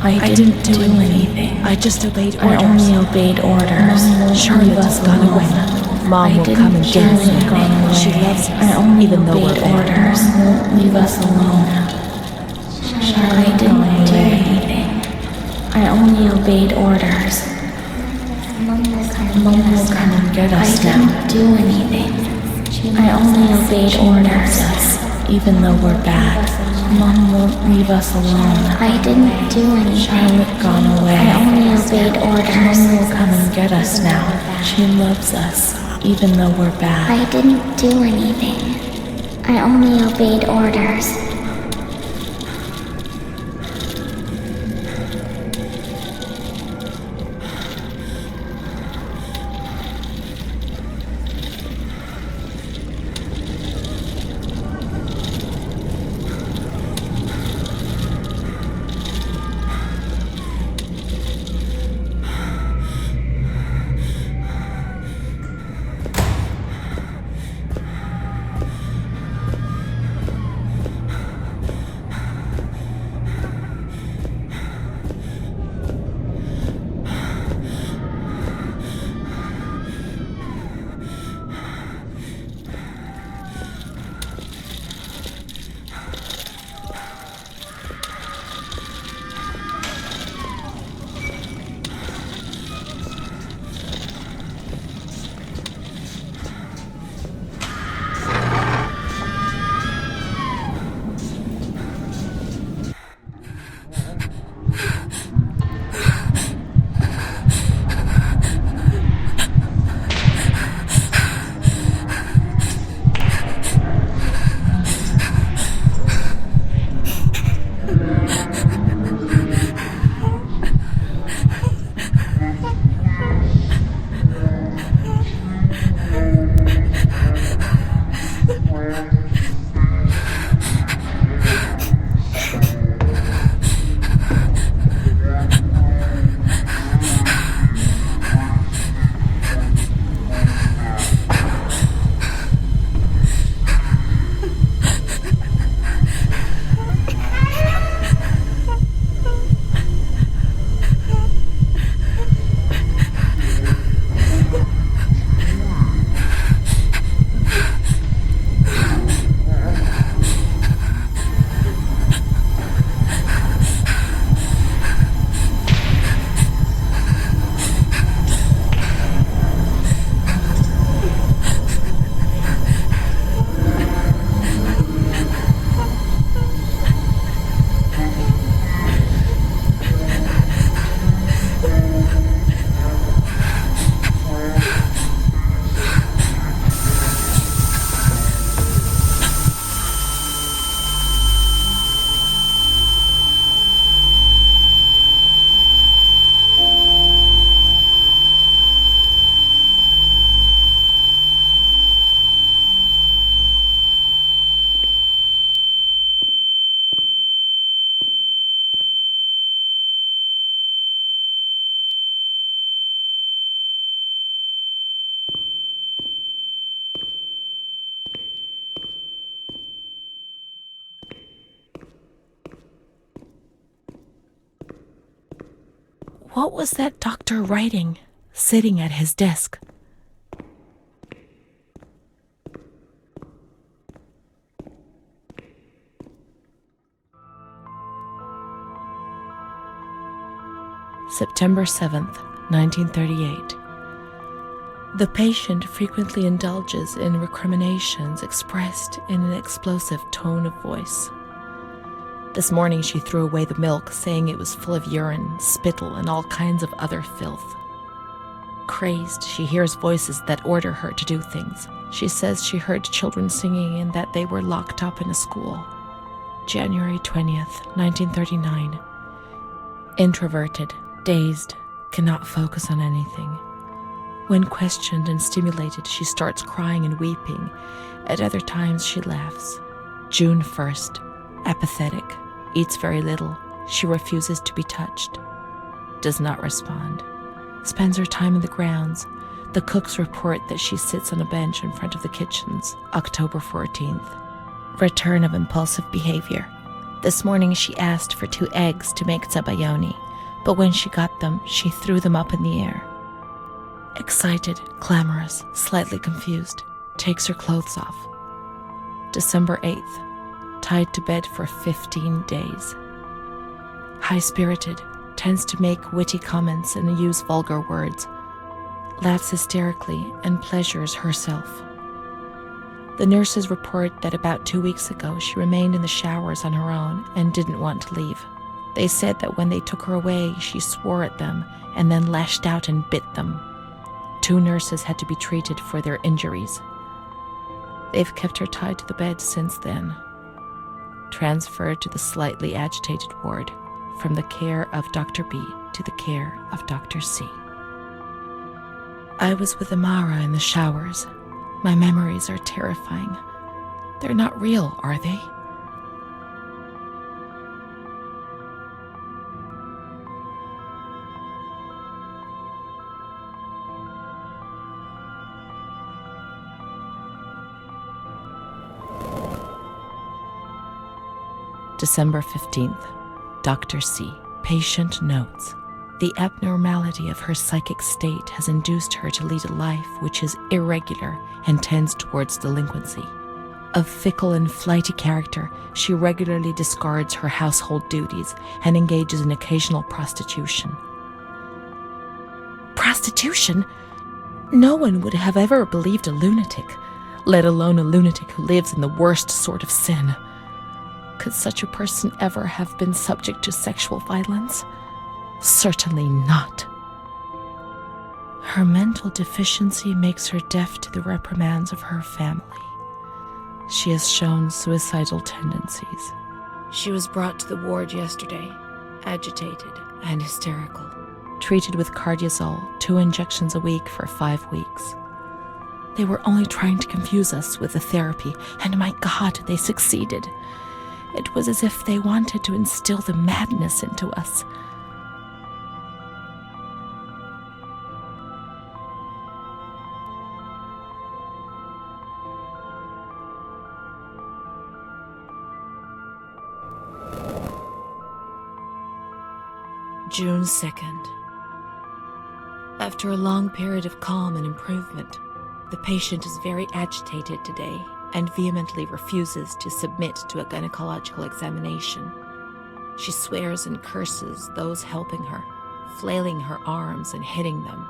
I didn't do anything. I just obeyed orders. I only obeyed orders. Charlotte has gone away. Mom will come and get us. She loves us, even though we're orders. Leave us alone. Charlotte didn't do anything. I only obeyed orders. Mom will come and get us now. I didn't do anything. I only obeyed orders. Even though we're bad. Mom won't leave us alone. I didn't do anything. Charlotte gone away. I only obeyed orders. Mom will come and get us now. She loves us, even though we're bad. I didn't do anything. I only obeyed orders. What was that doctor writing, sitting at his desk? September 7th, 1938. The patient frequently indulges in recriminations expressed in an explosive tone of voice. This morning she threw away the milk, saying it was full of urine, spittle, and all kinds of other filth. Crazed, she hears voices that order her to do things. She says she heard children singing and that they were locked up in a school. January 20th, 1939. Introverted, dazed, cannot focus on anything. When questioned and stimulated, she starts crying and weeping. At other times, she laughs. June 1st. Apathetic. Eats very little. She refuses to be touched. Does not respond. Spends her time in the grounds. The cooks report that she sits on a bench in front of the kitchens. October 14th. Return of impulsive behavior. This morning she asked for 2 eggs to make zabayoni, but when she got them, she threw them up in the air. Excited, clamorous, slightly confused, takes her clothes off. December 8th, tied to bed for 15 days. High-spirited, tends to make witty comments and use vulgar words, laughs hysterically and pleasures herself. The nurses report that about 2 weeks ago she remained in the showers on her own and didn't want to leave. They said that when they took her away, she swore at them and then lashed out and bit them. 2 nurses had to be treated for their injuries. They've kept her tied to the bed since then. Transferred to the slightly agitated ward, from the care of Dr. B to the care of Dr. C. I was with Amara in the showers. My memories are terrifying. They're not real, are they? December 15th. Dr. C. Patient notes. The abnormality of her psychic state has induced her to lead a life which is irregular and tends towards delinquency. Of fickle and flighty character, she regularly discards her household duties and engages in occasional prostitution. Prostitution? No one would have ever believed a lunatic, let alone a lunatic who lives in the worst sort of sin. Could such a person ever have been subject to sexual violence? Certainly not. Her mental deficiency makes her deaf to the reprimands of her family. She has shown suicidal tendencies. She was brought to the ward yesterday, agitated and hysterical. Treated with cardiazol, 2 injections a week for 5 weeks. They were only trying to confuse us with the therapy, and my God, they succeeded. It was as if they wanted to instill the madness into us. June 2nd. After a long period of calm and improvement, the patient is very agitated today and vehemently refuses to submit to a gynecological examination. She swears and curses those helping her, flailing her arms and hitting them.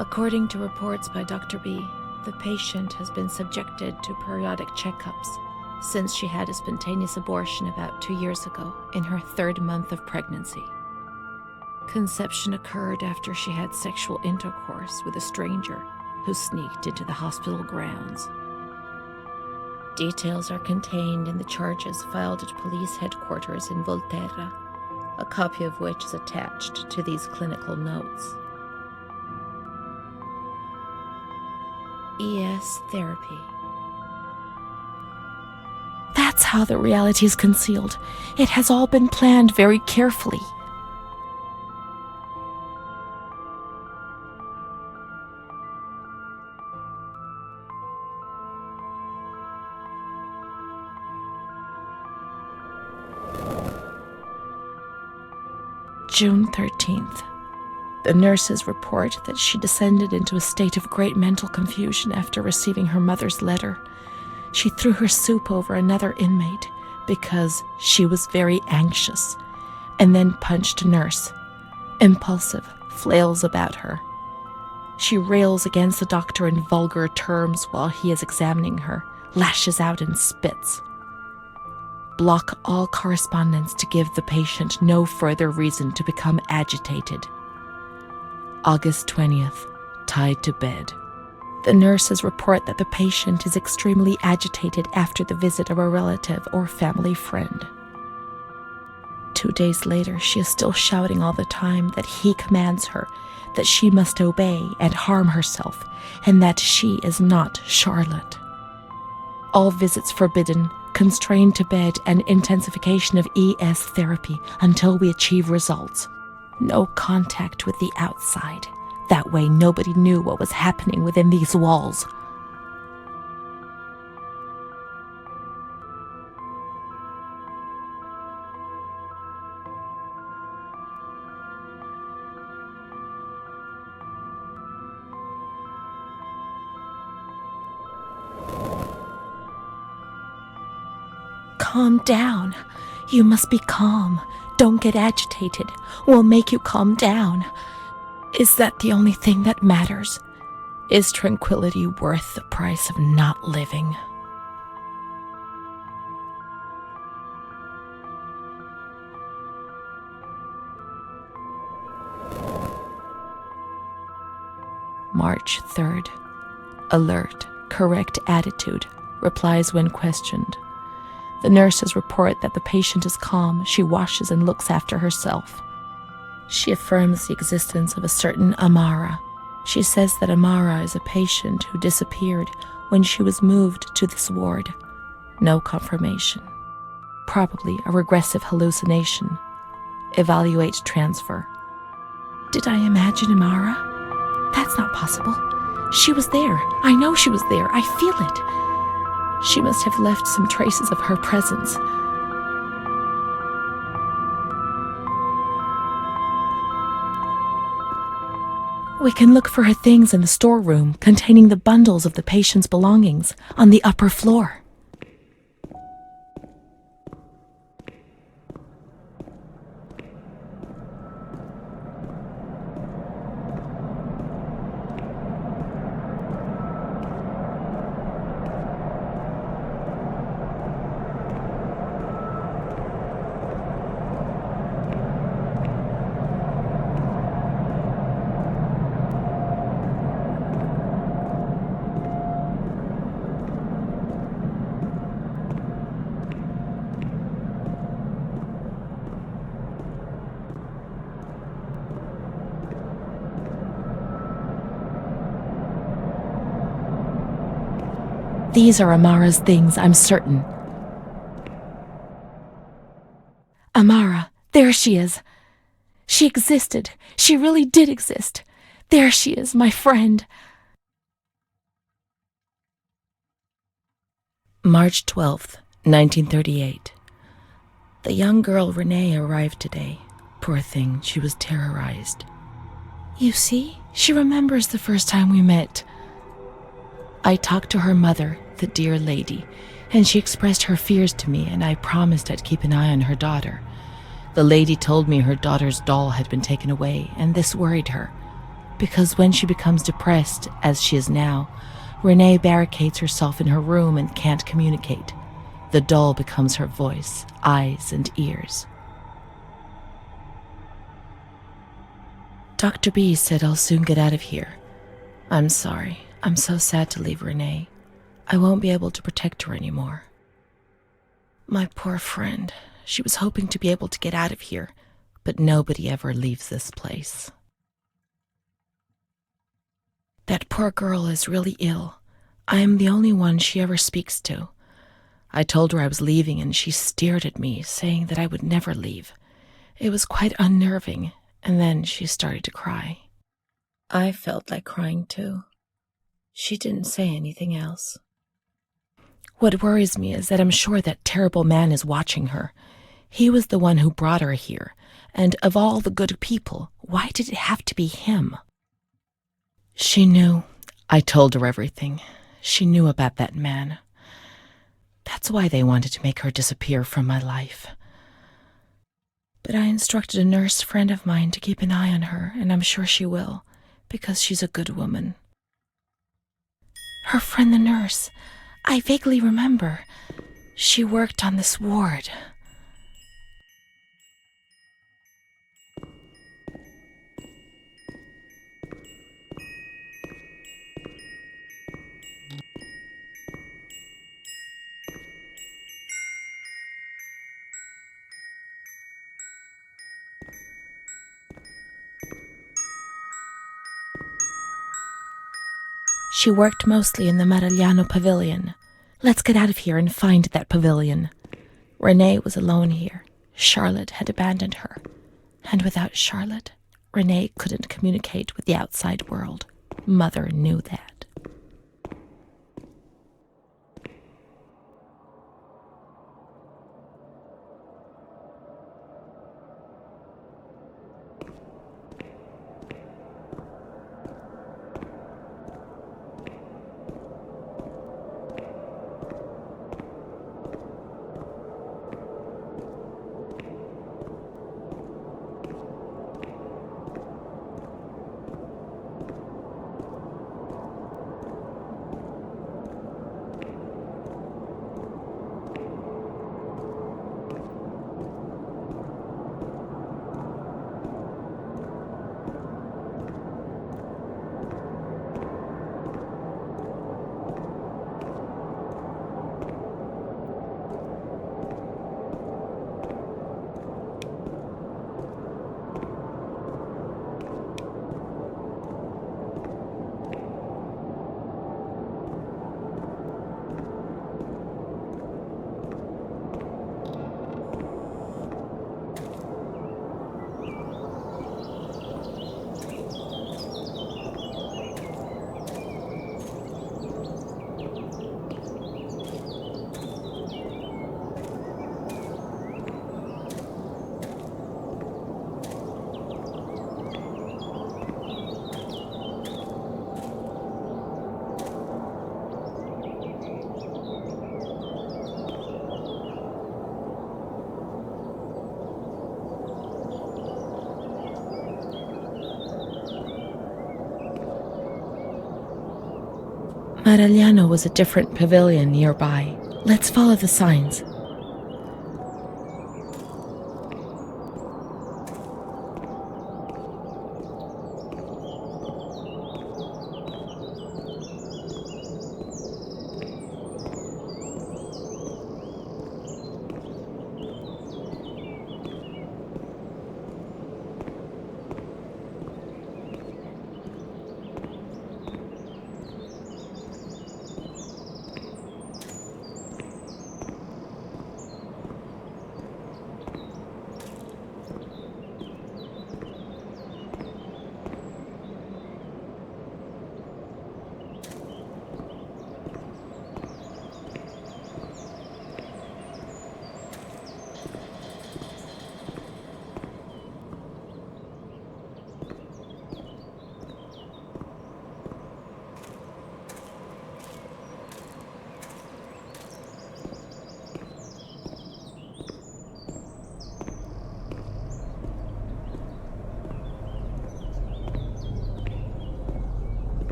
According to reports by Dr. B, the patient has been subjected to periodic checkups since she had a spontaneous abortion about 2 years ago in her 3rd month of pregnancy. Conception occurred after she had sexual intercourse with a stranger who sneaked into the hospital grounds. Details are contained in the charges filed at police headquarters in Volterra, a copy of which is attached to these clinical notes. ES therapy. That's how the reality is concealed. It has all been planned very carefully. June 13th. The nurses report that she descended into a state of great mental confusion after receiving her mother's letter. She threw her soup over another inmate because she was very anxious, and then punched a nurse. Impulsive, flails about her. She rails against the doctor in vulgar terms while he is examining her, lashes out and spits. Block all correspondence to give the patient no further reason to become agitated. August 20th, tied to bed. The nurses report that the patient is extremely agitated after the visit of a relative or family friend. 2 days later, she is still shouting all the time that he commands her, that she must obey and harm herself, and that she is not Charlotte. All visits forbidden, constrained to bed, and intensification of ES therapy until we achieve results. No contact with the outside. That way nobody knew what was happening within these walls. Calm down. You must be calm. Don't get agitated. We'll make you calm down. Is that the only thing that matters? Is tranquility worth the price of not living? March 3rd. Alert, correct attitude, replies when questioned. The nurses report that the patient is calm. She washes and looks after herself. She affirms the existence of a certain Amara. She says that Amara is a patient who disappeared when she was moved to this ward. No confirmation. Probably a regressive hallucination. Evaluate transfer. Did I imagine Amara? That's not possible. She was there. I know she was there. I feel it. She must have left some traces of her presence. We can look for her things in the storeroom containing the bundles of the patient's belongings on the upper floor. These are Amara's things, I'm certain. Amara, there she is. She existed. She really did exist. There she is, my friend. March 12th, 1938. The young girl Renee arrived today. Poor thing, she was terrorized. You see, she remembers the first time we met. I talked to her mother, the dear lady, and she expressed her fears to me, and I promised I'd keep an eye on her daughter. The lady told me her daughter's doll had been taken away, and this worried her, because when she becomes depressed, as she is now, Renee barricades herself in her room and can't communicate. The doll becomes her voice, eyes, and ears. Dr. B said I'll soon get out of here. I'm sorry. I'm so sad to leave Renee. I won't be able to protect her anymore. My poor friend. She was hoping to be able to get out of here, but nobody ever leaves this place. That poor girl is really ill. I am the only one she ever speaks to. I told her I was leaving, and she stared at me, saying that I would never leave. It was quite unnerving, and then she started to cry. I felt like crying too. She didn't say anything else. What worries me is that I'm sure that terrible man is watching her. He was the one who brought her here, And of all the good people, why did it have to be him? She knew. I told her everything. She knew about that man. That's why they wanted to make her disappear from my life. But I instructed a nurse friend of mine to keep an eye on her, and I'm sure she will, because she's a good woman. Her friend the nurse. I vaguely remember. She worked on this ward. She worked mostly in the Marigliano pavilion. Let's get out of here and find that pavilion. Renee was alone here. Charlotte had abandoned her. And without Charlotte, Renee couldn't communicate with the outside world. Mother knew that. Marigliano was a different pavilion nearby. Let's follow the signs.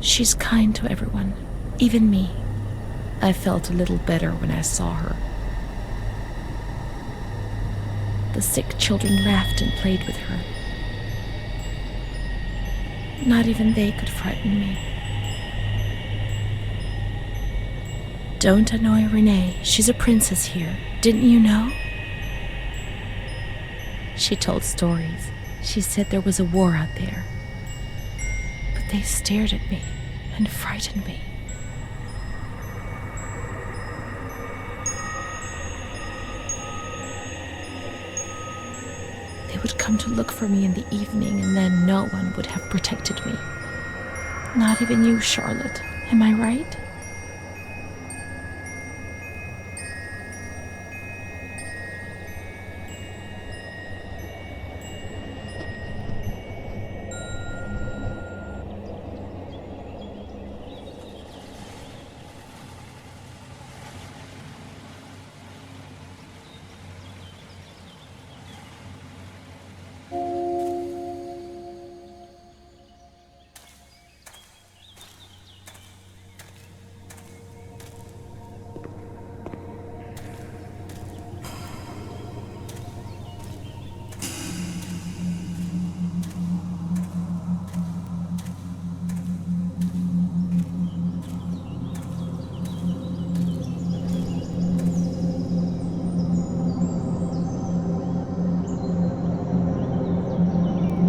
She's kind to everyone, even me. I felt a little better when I saw her. The sick children laughed and played with her. Not even they could frighten me. Don't annoy Renee. She's a princess here. Didn't you know? She told stories. She said there was a war out there. But they stared at me and frightened me. They would come to look for me in the evening, and then no one would have protected me. Not even you, Charlotte. Am I right?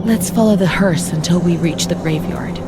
Let's follow the hearse until we reach the graveyard.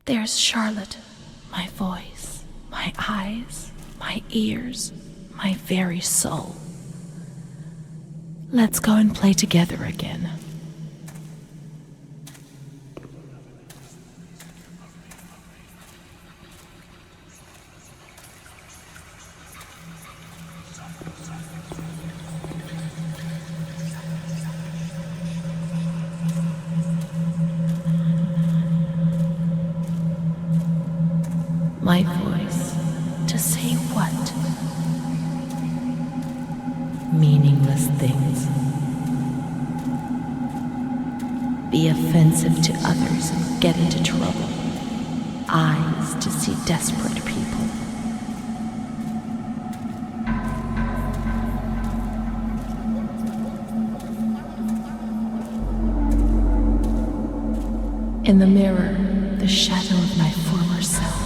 There's Charlotte, my voice, my eyes, my ears, my very soul. Let's go and play together again. My voice, to say what? Meaningless things. Be offensive to others and get into trouble. Eyes to see desperate people. In the mirror, the shadow of my former self.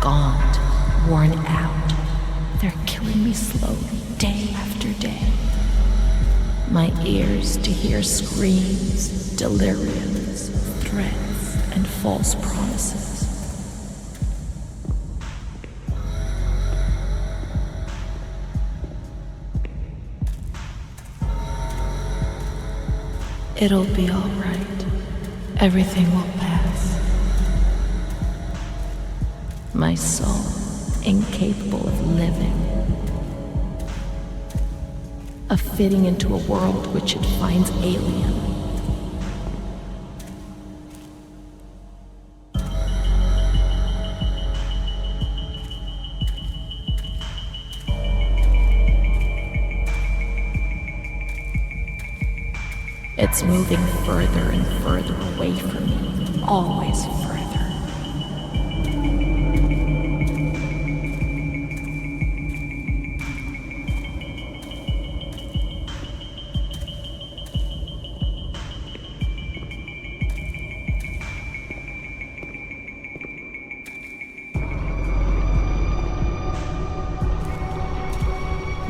Gaunt, worn out, they're killing me slowly, day after day. My ears to hear screams, deliriums, threats, and false promises. It'll be all right. Everything will pass. My soul, incapable of living, of fitting into a world which it finds alien. It's moving further and further away from me, always further.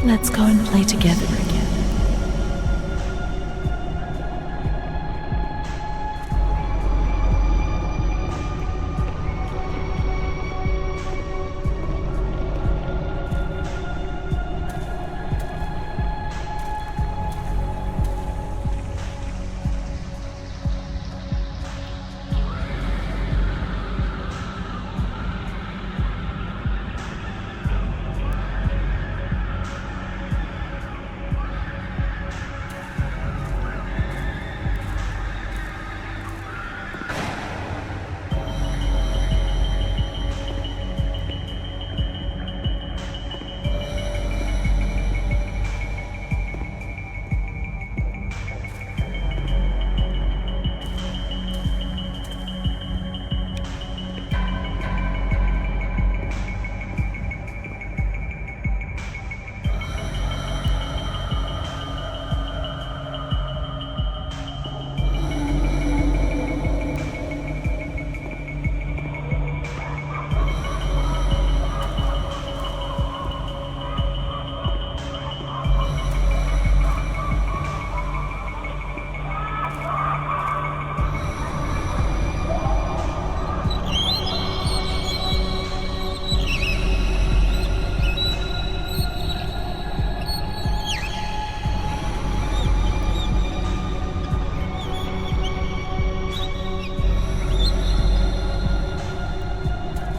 Let's go and play together again.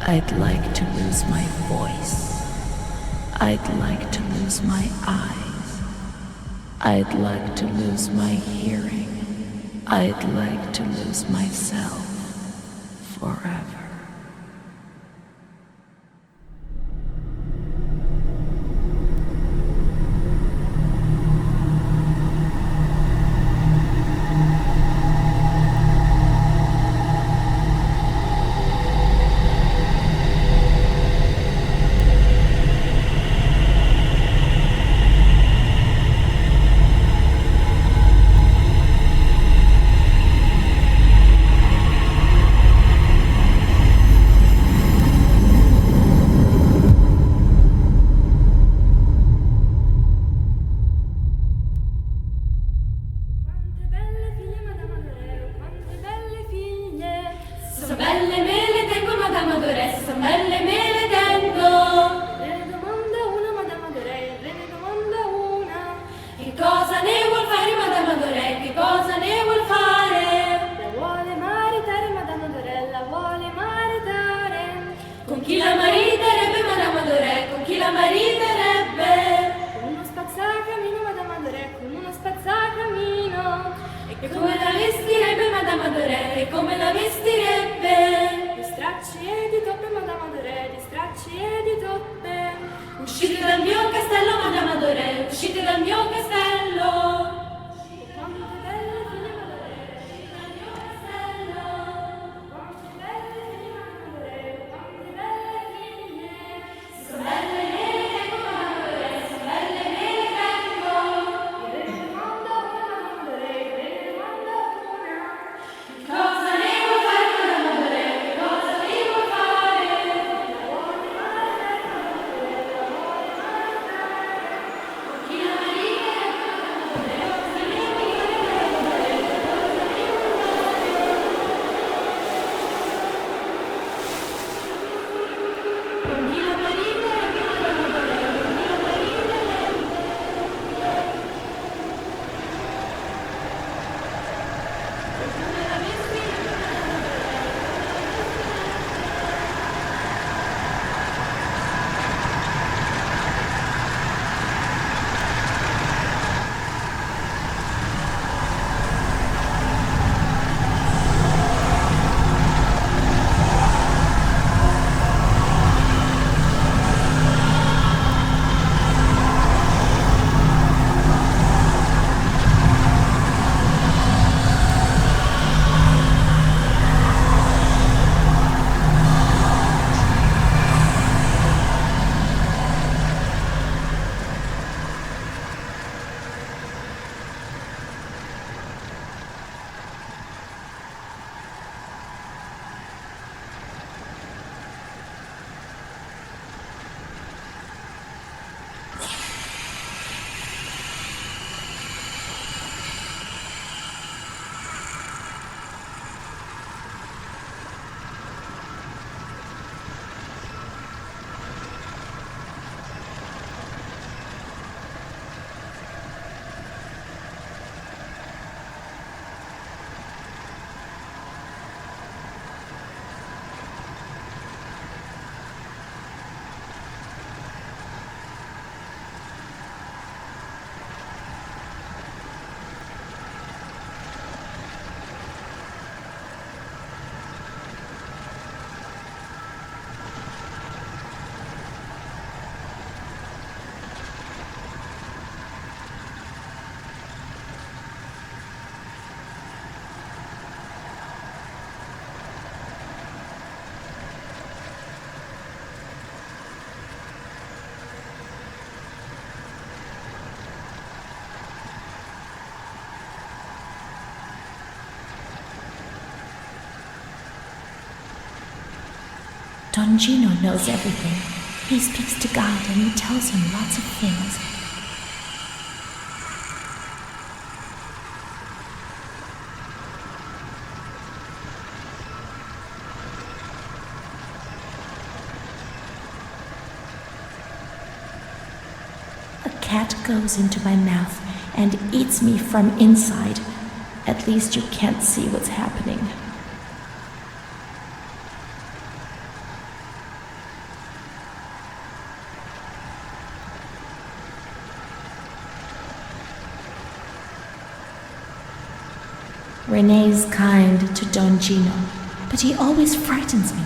I'd like to lose my voice. I'd like to lose my eyes. I'd like to lose my hearing. I'd like to lose myself forever. la mariterebbe. Con uno spazzacamino Madame Adoré, con uno spazzacamino. E come la vestirebbe Madame Adoré, e come la vestirebbe. Di stracci e di toppe Madame Adoré, di stracci e di toppe. Uscite dal mio castello Madame Adoré, uscite dal mio castello. Quante belle figlie Madame Adoré, uscite dal mio castello. Quante belle figlie Madame Adoré, quante belle figlie. Sono belle e ne vengo Madame Adoré, sono belle e ne vengo. Il re ne manda una Madame Adoré, il re ne manda una. Che cosa ne vuoi fare Madame Adoré, che cosa ne vuoi fare? La vuoi male, la vuoi male. Chi la marita è Madame Adoré, cosa ne vuoi fare Madame Adoré, cosa ne vuoi fare? Chi la marita è Madame Adoré, chi la marita Don Gino knows everything. He speaks to God and he tells him lots of things. A cat goes into my mouth and eats me from inside. At least you can't see what's happening. Rene's kind to Don Gino, but he always frightens me.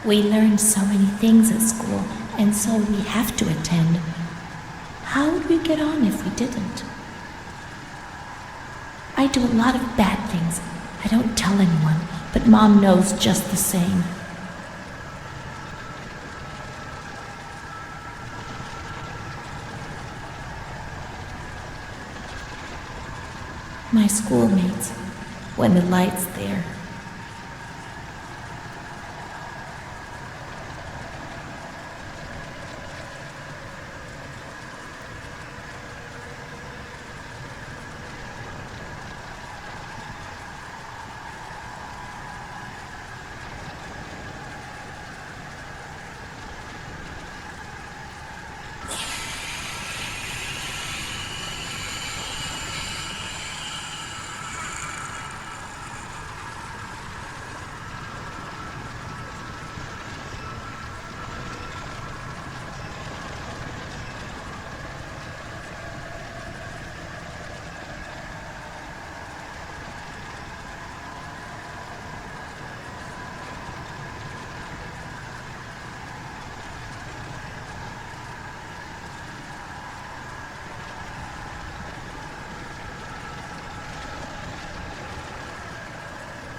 We learned so many things at school, and so we have to attend. How would we get on if we didn't? I do a lot of bad things. I don't tell anyone, but Mom knows just the same. My schoolmates, when the light's there.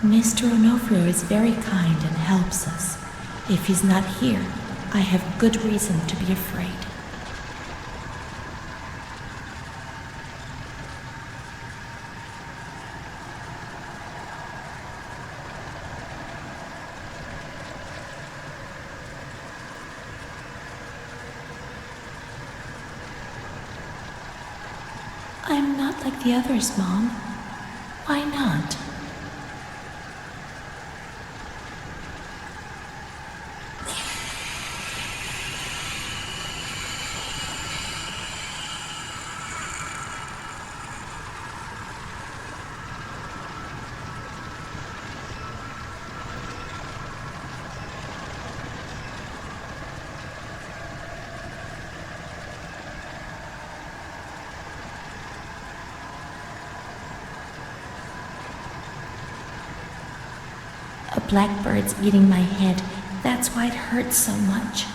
Mr. Onofrio is very kind and helps us. If he's not here, I have good reason to be afraid. I'm not like the others, Mom. Why not? A blackbird's eating my head. That's why it hurts so much.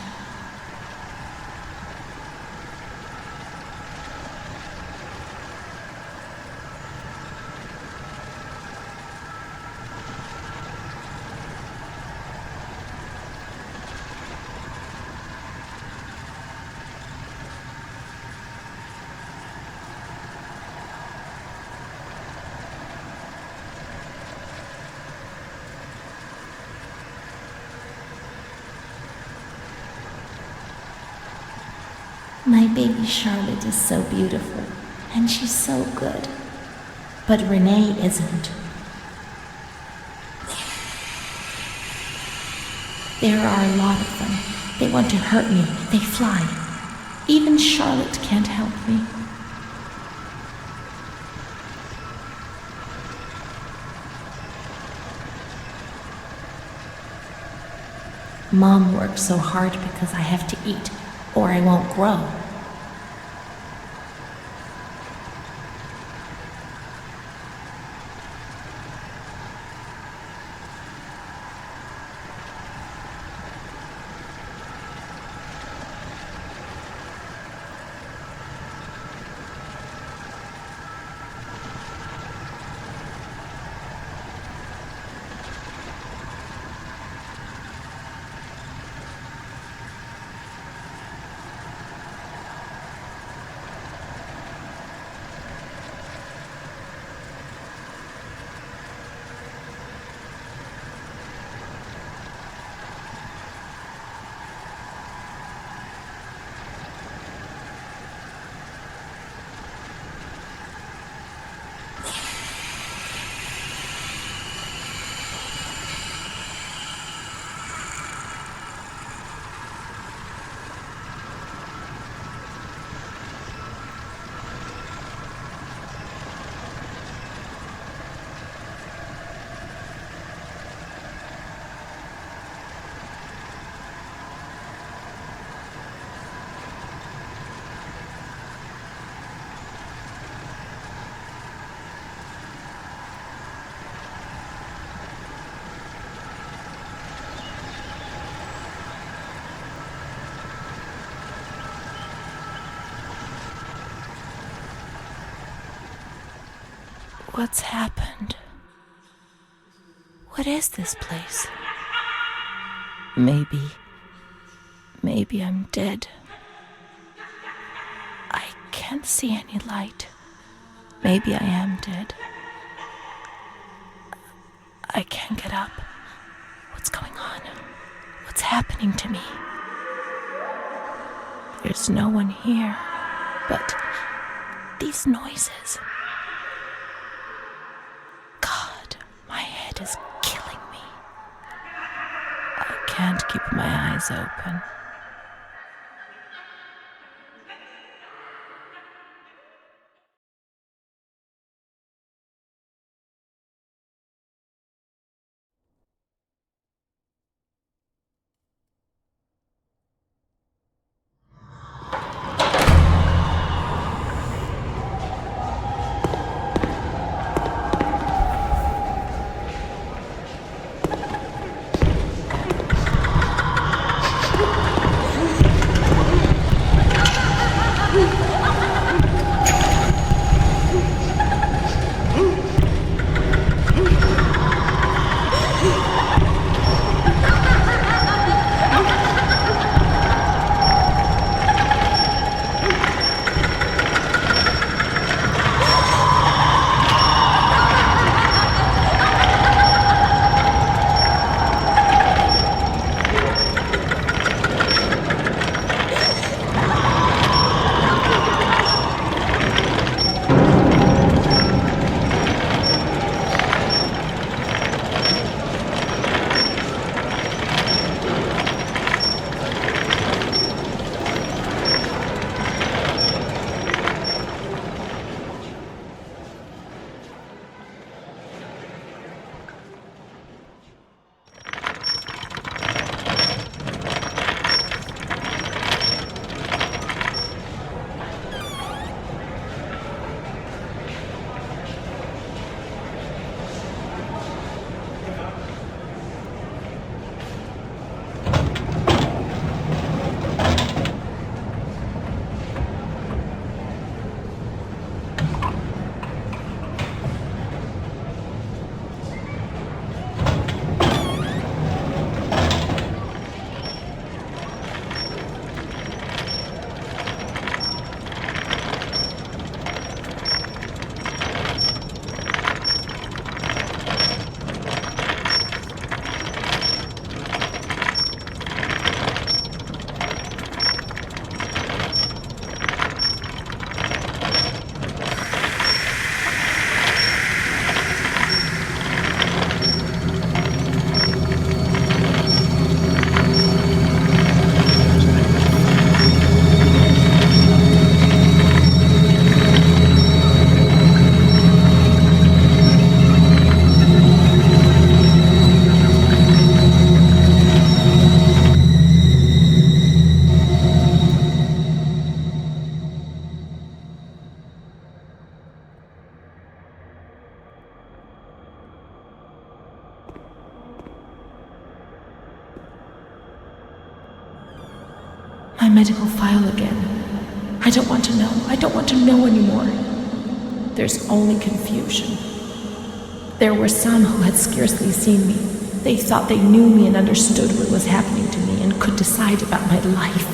My baby Charlotte is so beautiful, and she's so good. But Renee isn't. There are a lot of them. They want to hurt me. They fly. Even Charlotte can't help me. Mom works so hard because I have to eat, or I won't grow. What's happened? What is this place? Maybe I'm dead. I can't see any light. Maybe I am dead. I can't get up. What's going on? What's happening to me? There's no one here, but these noises. God, my head is killing me. I can't keep my eyes open. My medical file again. I don't want to know. I don't want to know anymore. There's only confusion. There were some who had scarcely seen me. They thought they knew me and understood what was happening to me and could decide about my life.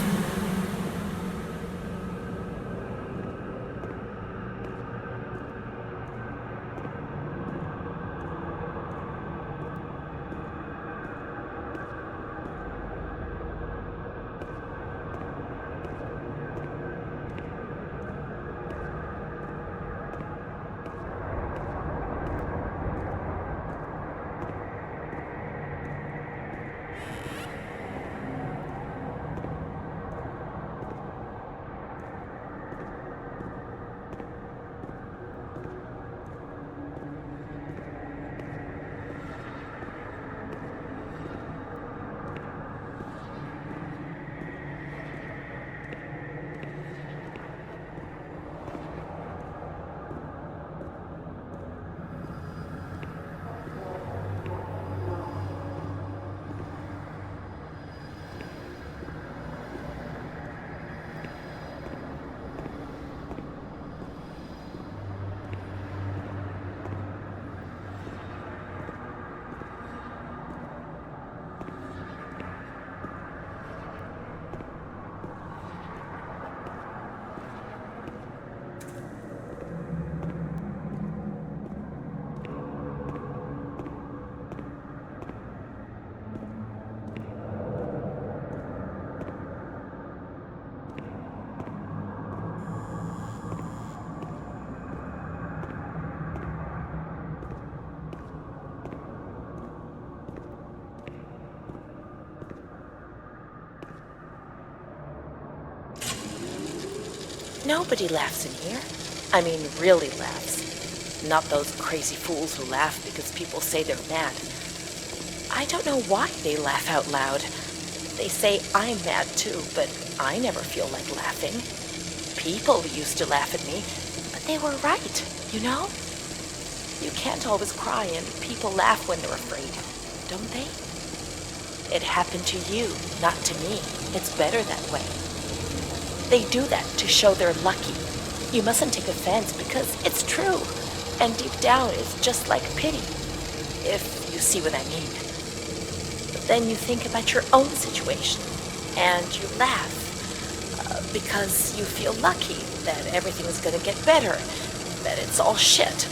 Nobody laughs in here. I mean, really laughs. Not those crazy fools who laugh because people say they're mad. I don't know why they laugh out loud. They say I'm mad too, but I never feel like laughing. People used to laugh at me, but they were right, you know? You can't always cry, and people laugh when they're afraid, don't they? It happened to you, not to me. It's better that way. They do that to show they're lucky. You mustn't take offense because it's true. And deep down, it's just like pity, if you see what I mean. But then you think about your own situation, and you laugh because you feel lucky that everything is going to get better, that it's all shit.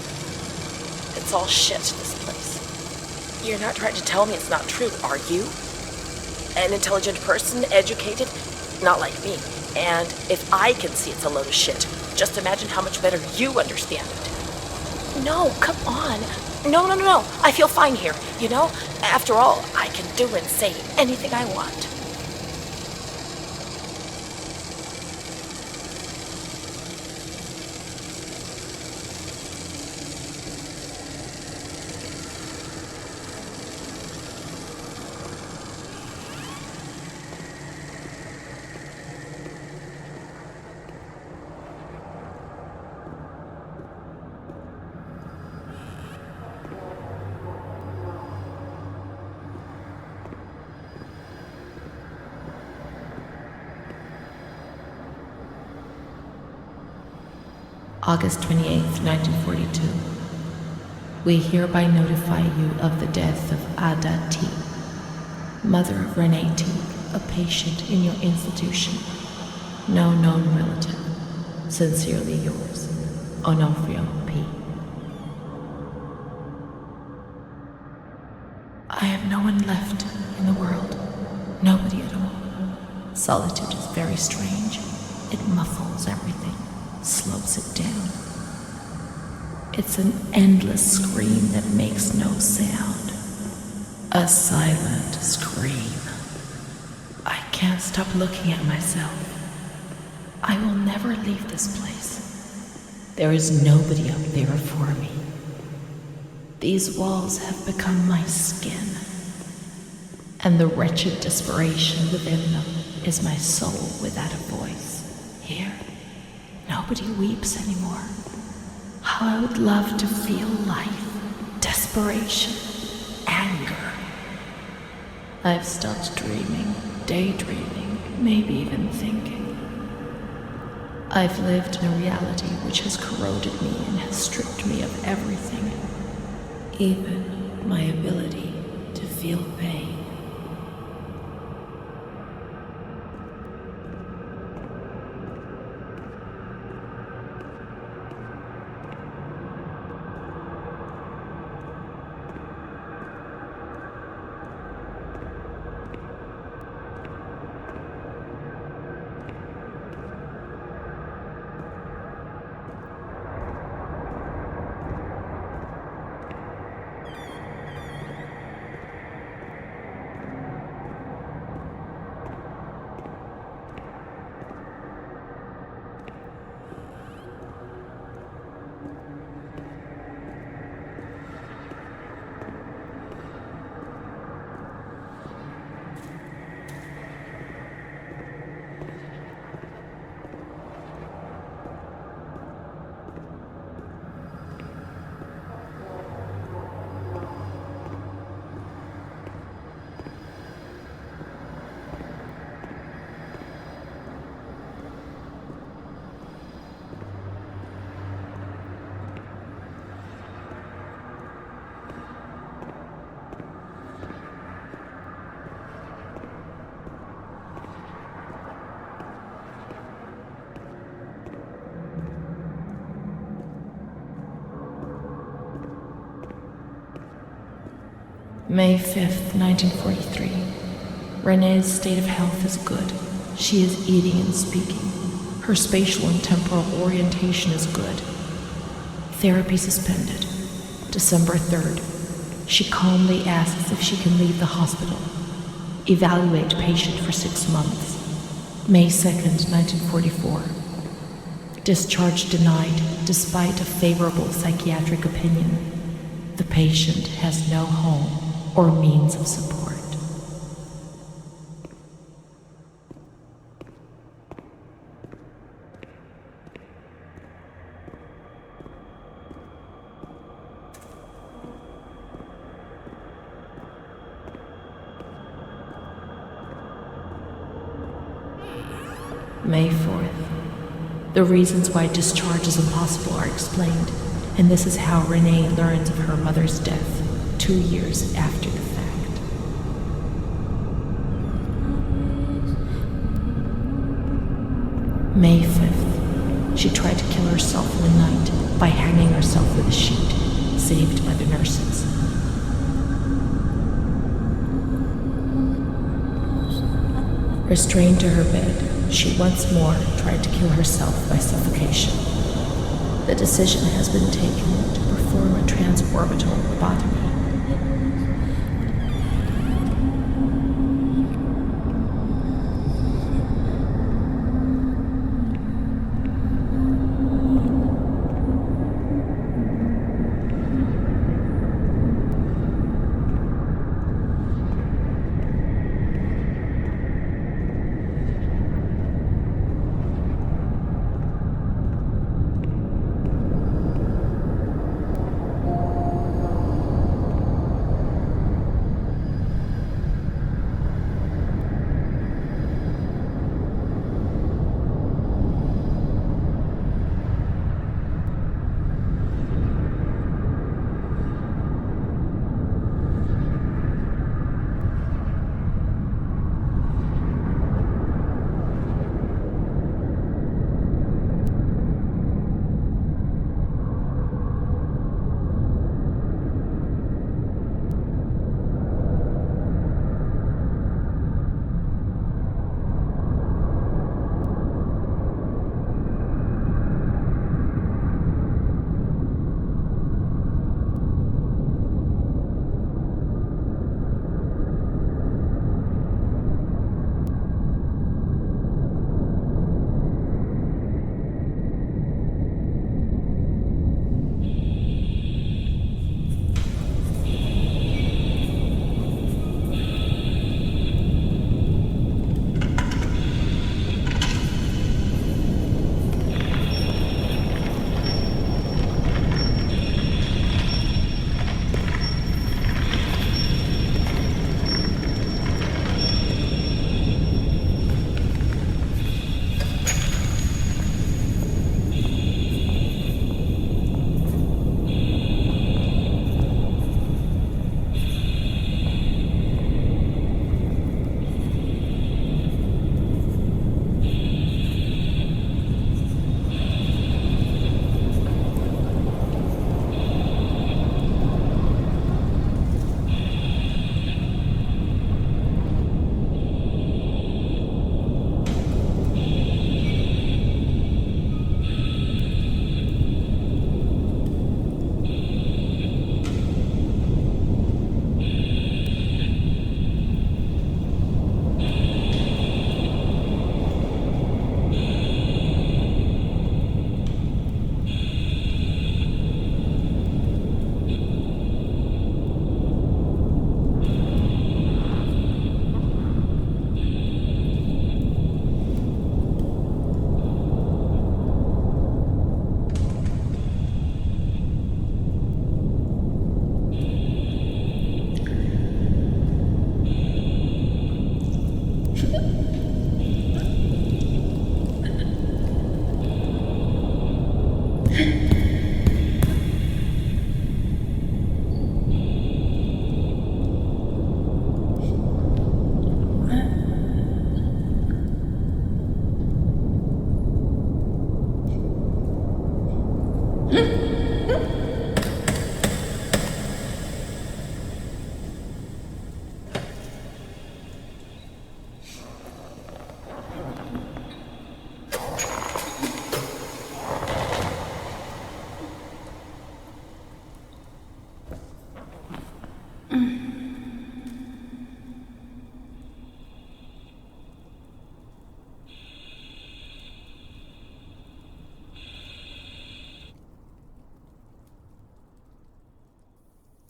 It's all shit, this place. You're not trying to tell me it's not true, are you? An intelligent person, educated, not like me. And if I can see it's a load of shit, just imagine how much better you understand it. No, come on. No. I feel fine here, you know? After all, I can do and say anything I want. August 28th, 1942. We hereby notify you of the death of Ada T., mother of Renee T., a patient in your institution. No known relative. Sincerely yours, Onofrio P. I have no one left in the world. Nobody at all. Solitude is very strange. It muffles everything, slows it down. It's an endless scream that makes no sound. A silent scream. I can't stop looking at myself. I will never leave this place. There is nobody up there for me. These walls have become my skin, and the wretched desperation within them is my soul without a voice. Here, nobody weeps anymore. How I would love to feel life, desperation, anger. I've stopped dreaming, daydreaming, maybe even thinking. I've lived in a reality which has corroded me and has stripped me of everything, even my ability to feel pain. May 5th, 1943. Renee's state of health is good. She is eating and speaking. Her spatial and temporal orientation is good. Therapy suspended. December 3rd. She calmly asks if she can leave the hospital. Evaluate patient for 6 months. May 2nd, 1944. Discharge denied despite a favorable psychiatric opinion. The patient has no home or means of support. May 4th. The reasons why discharge is impossible are explained, and this is how Renee learns of her mother's death 2 years after the fact. May 5th. She tried to kill herself in the night by hanging herself with a sheet, saved by the nurses. Restrained to her bed, she once more tried to kill herself by suffocation. The decision has been taken to perform a transorbital lobotomy.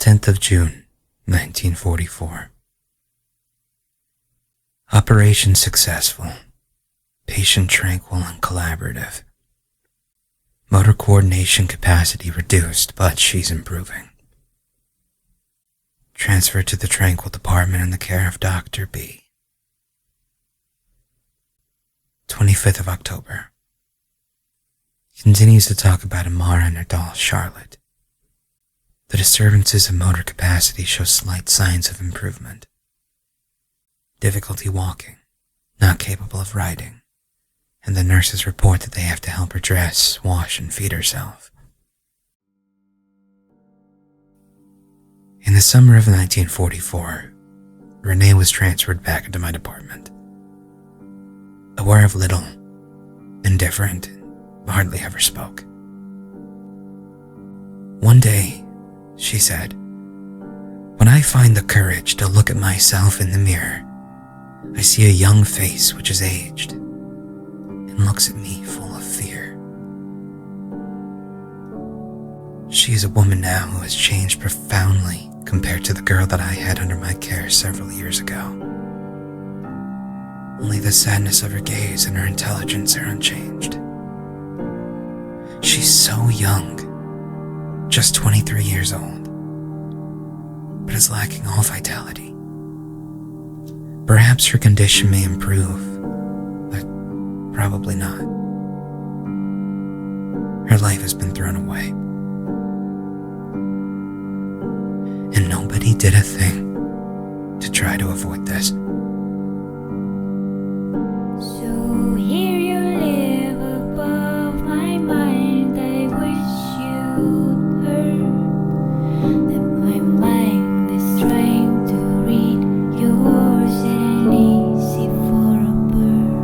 10th of June, 1944. Operation successful. Patient tranquil and collaborative. Motor coordination capacity reduced, but she's improving. Transferred to the tranquil department in the care of Dr. B. 25th of October. Continues to talk about Amara and her doll, Charlotte. The disturbances of motor capacity show slight signs of improvement. Difficulty walking, not capable of riding, and the nurses report that they have to help her dress, wash, and feed herself. In the summer of 1944, Renee was transferred back into my department. Aware of little, indifferent, hardly ever spoke. One day, she said, "When I find the courage to look at myself in the mirror, I see a young face which is aged and looks at me full of fear." She is a woman now who has changed profoundly compared to the girl that I had under my care several years ago. Only the sadness of her gaze and her intelligence are unchanged. She's so young, just 23 years old, but is lacking all vitality. Perhaps her condition may improve, but probably not. Her life has been thrown away. And nobody did a thing to try to avoid this. So here you live above my mind. I wish you'd heard that my mind is trying to read yours and easy for a bird.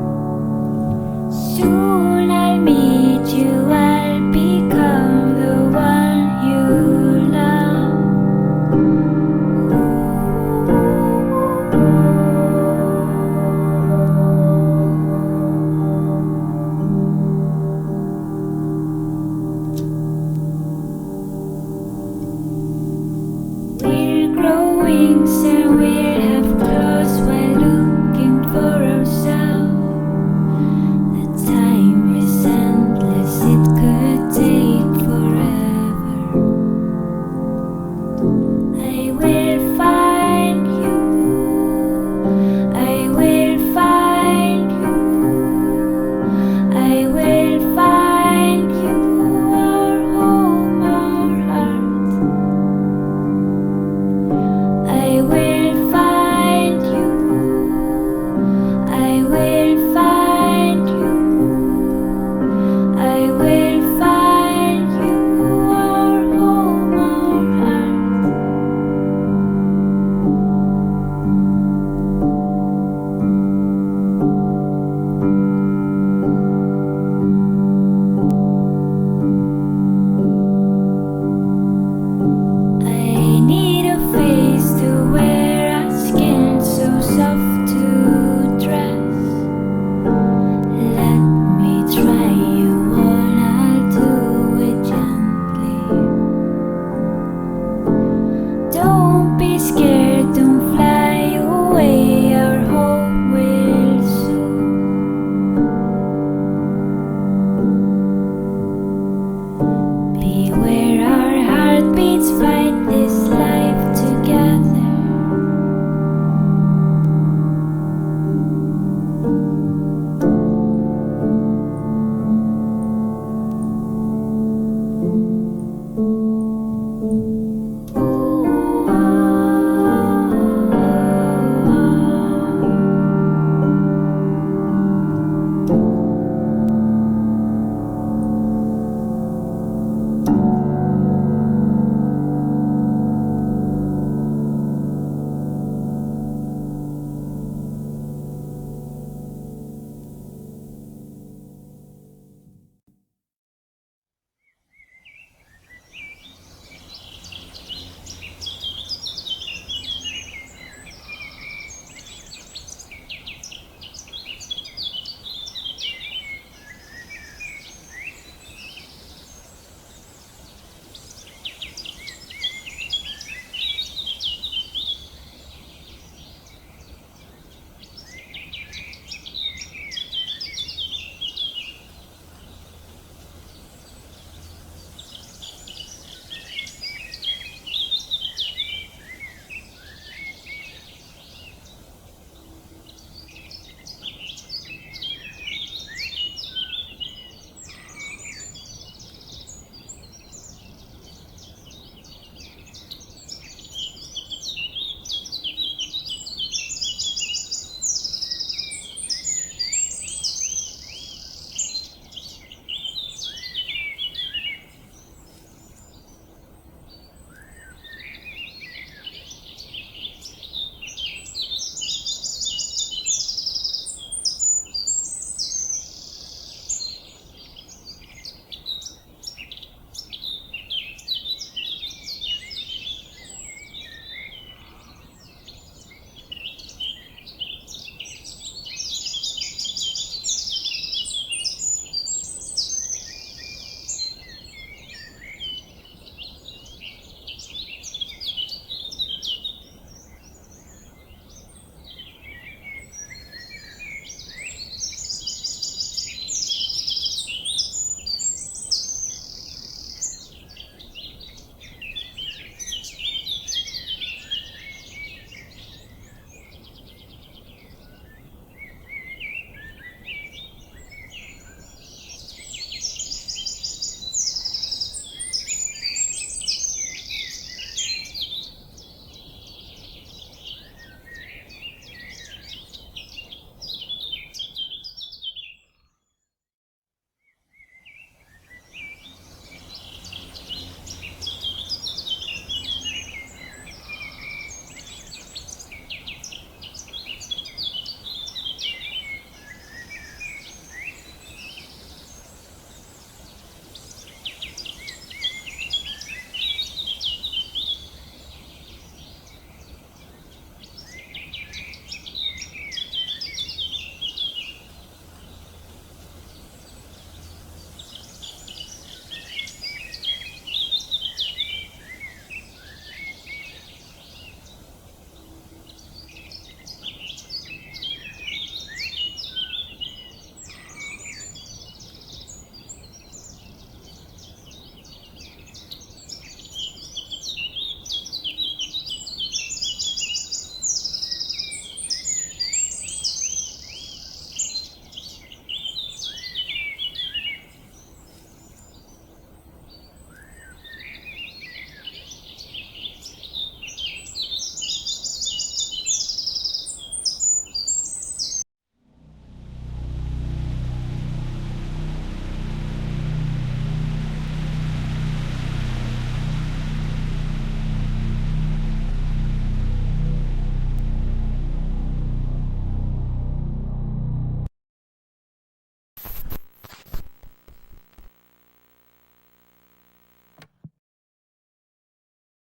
Soon I'll meet you, I'll become the one you love. We're growing, so we'll have claws while looking for ourselves. The time is endless, it could take forever. I will find you, I will find you, I will find you, our home, our heart. I will find you, I will find you, I will find you, our home, our heart. I need a face to wear, a skin so soft to dress. Let me try you on, I'll do it gently. Don't be scared.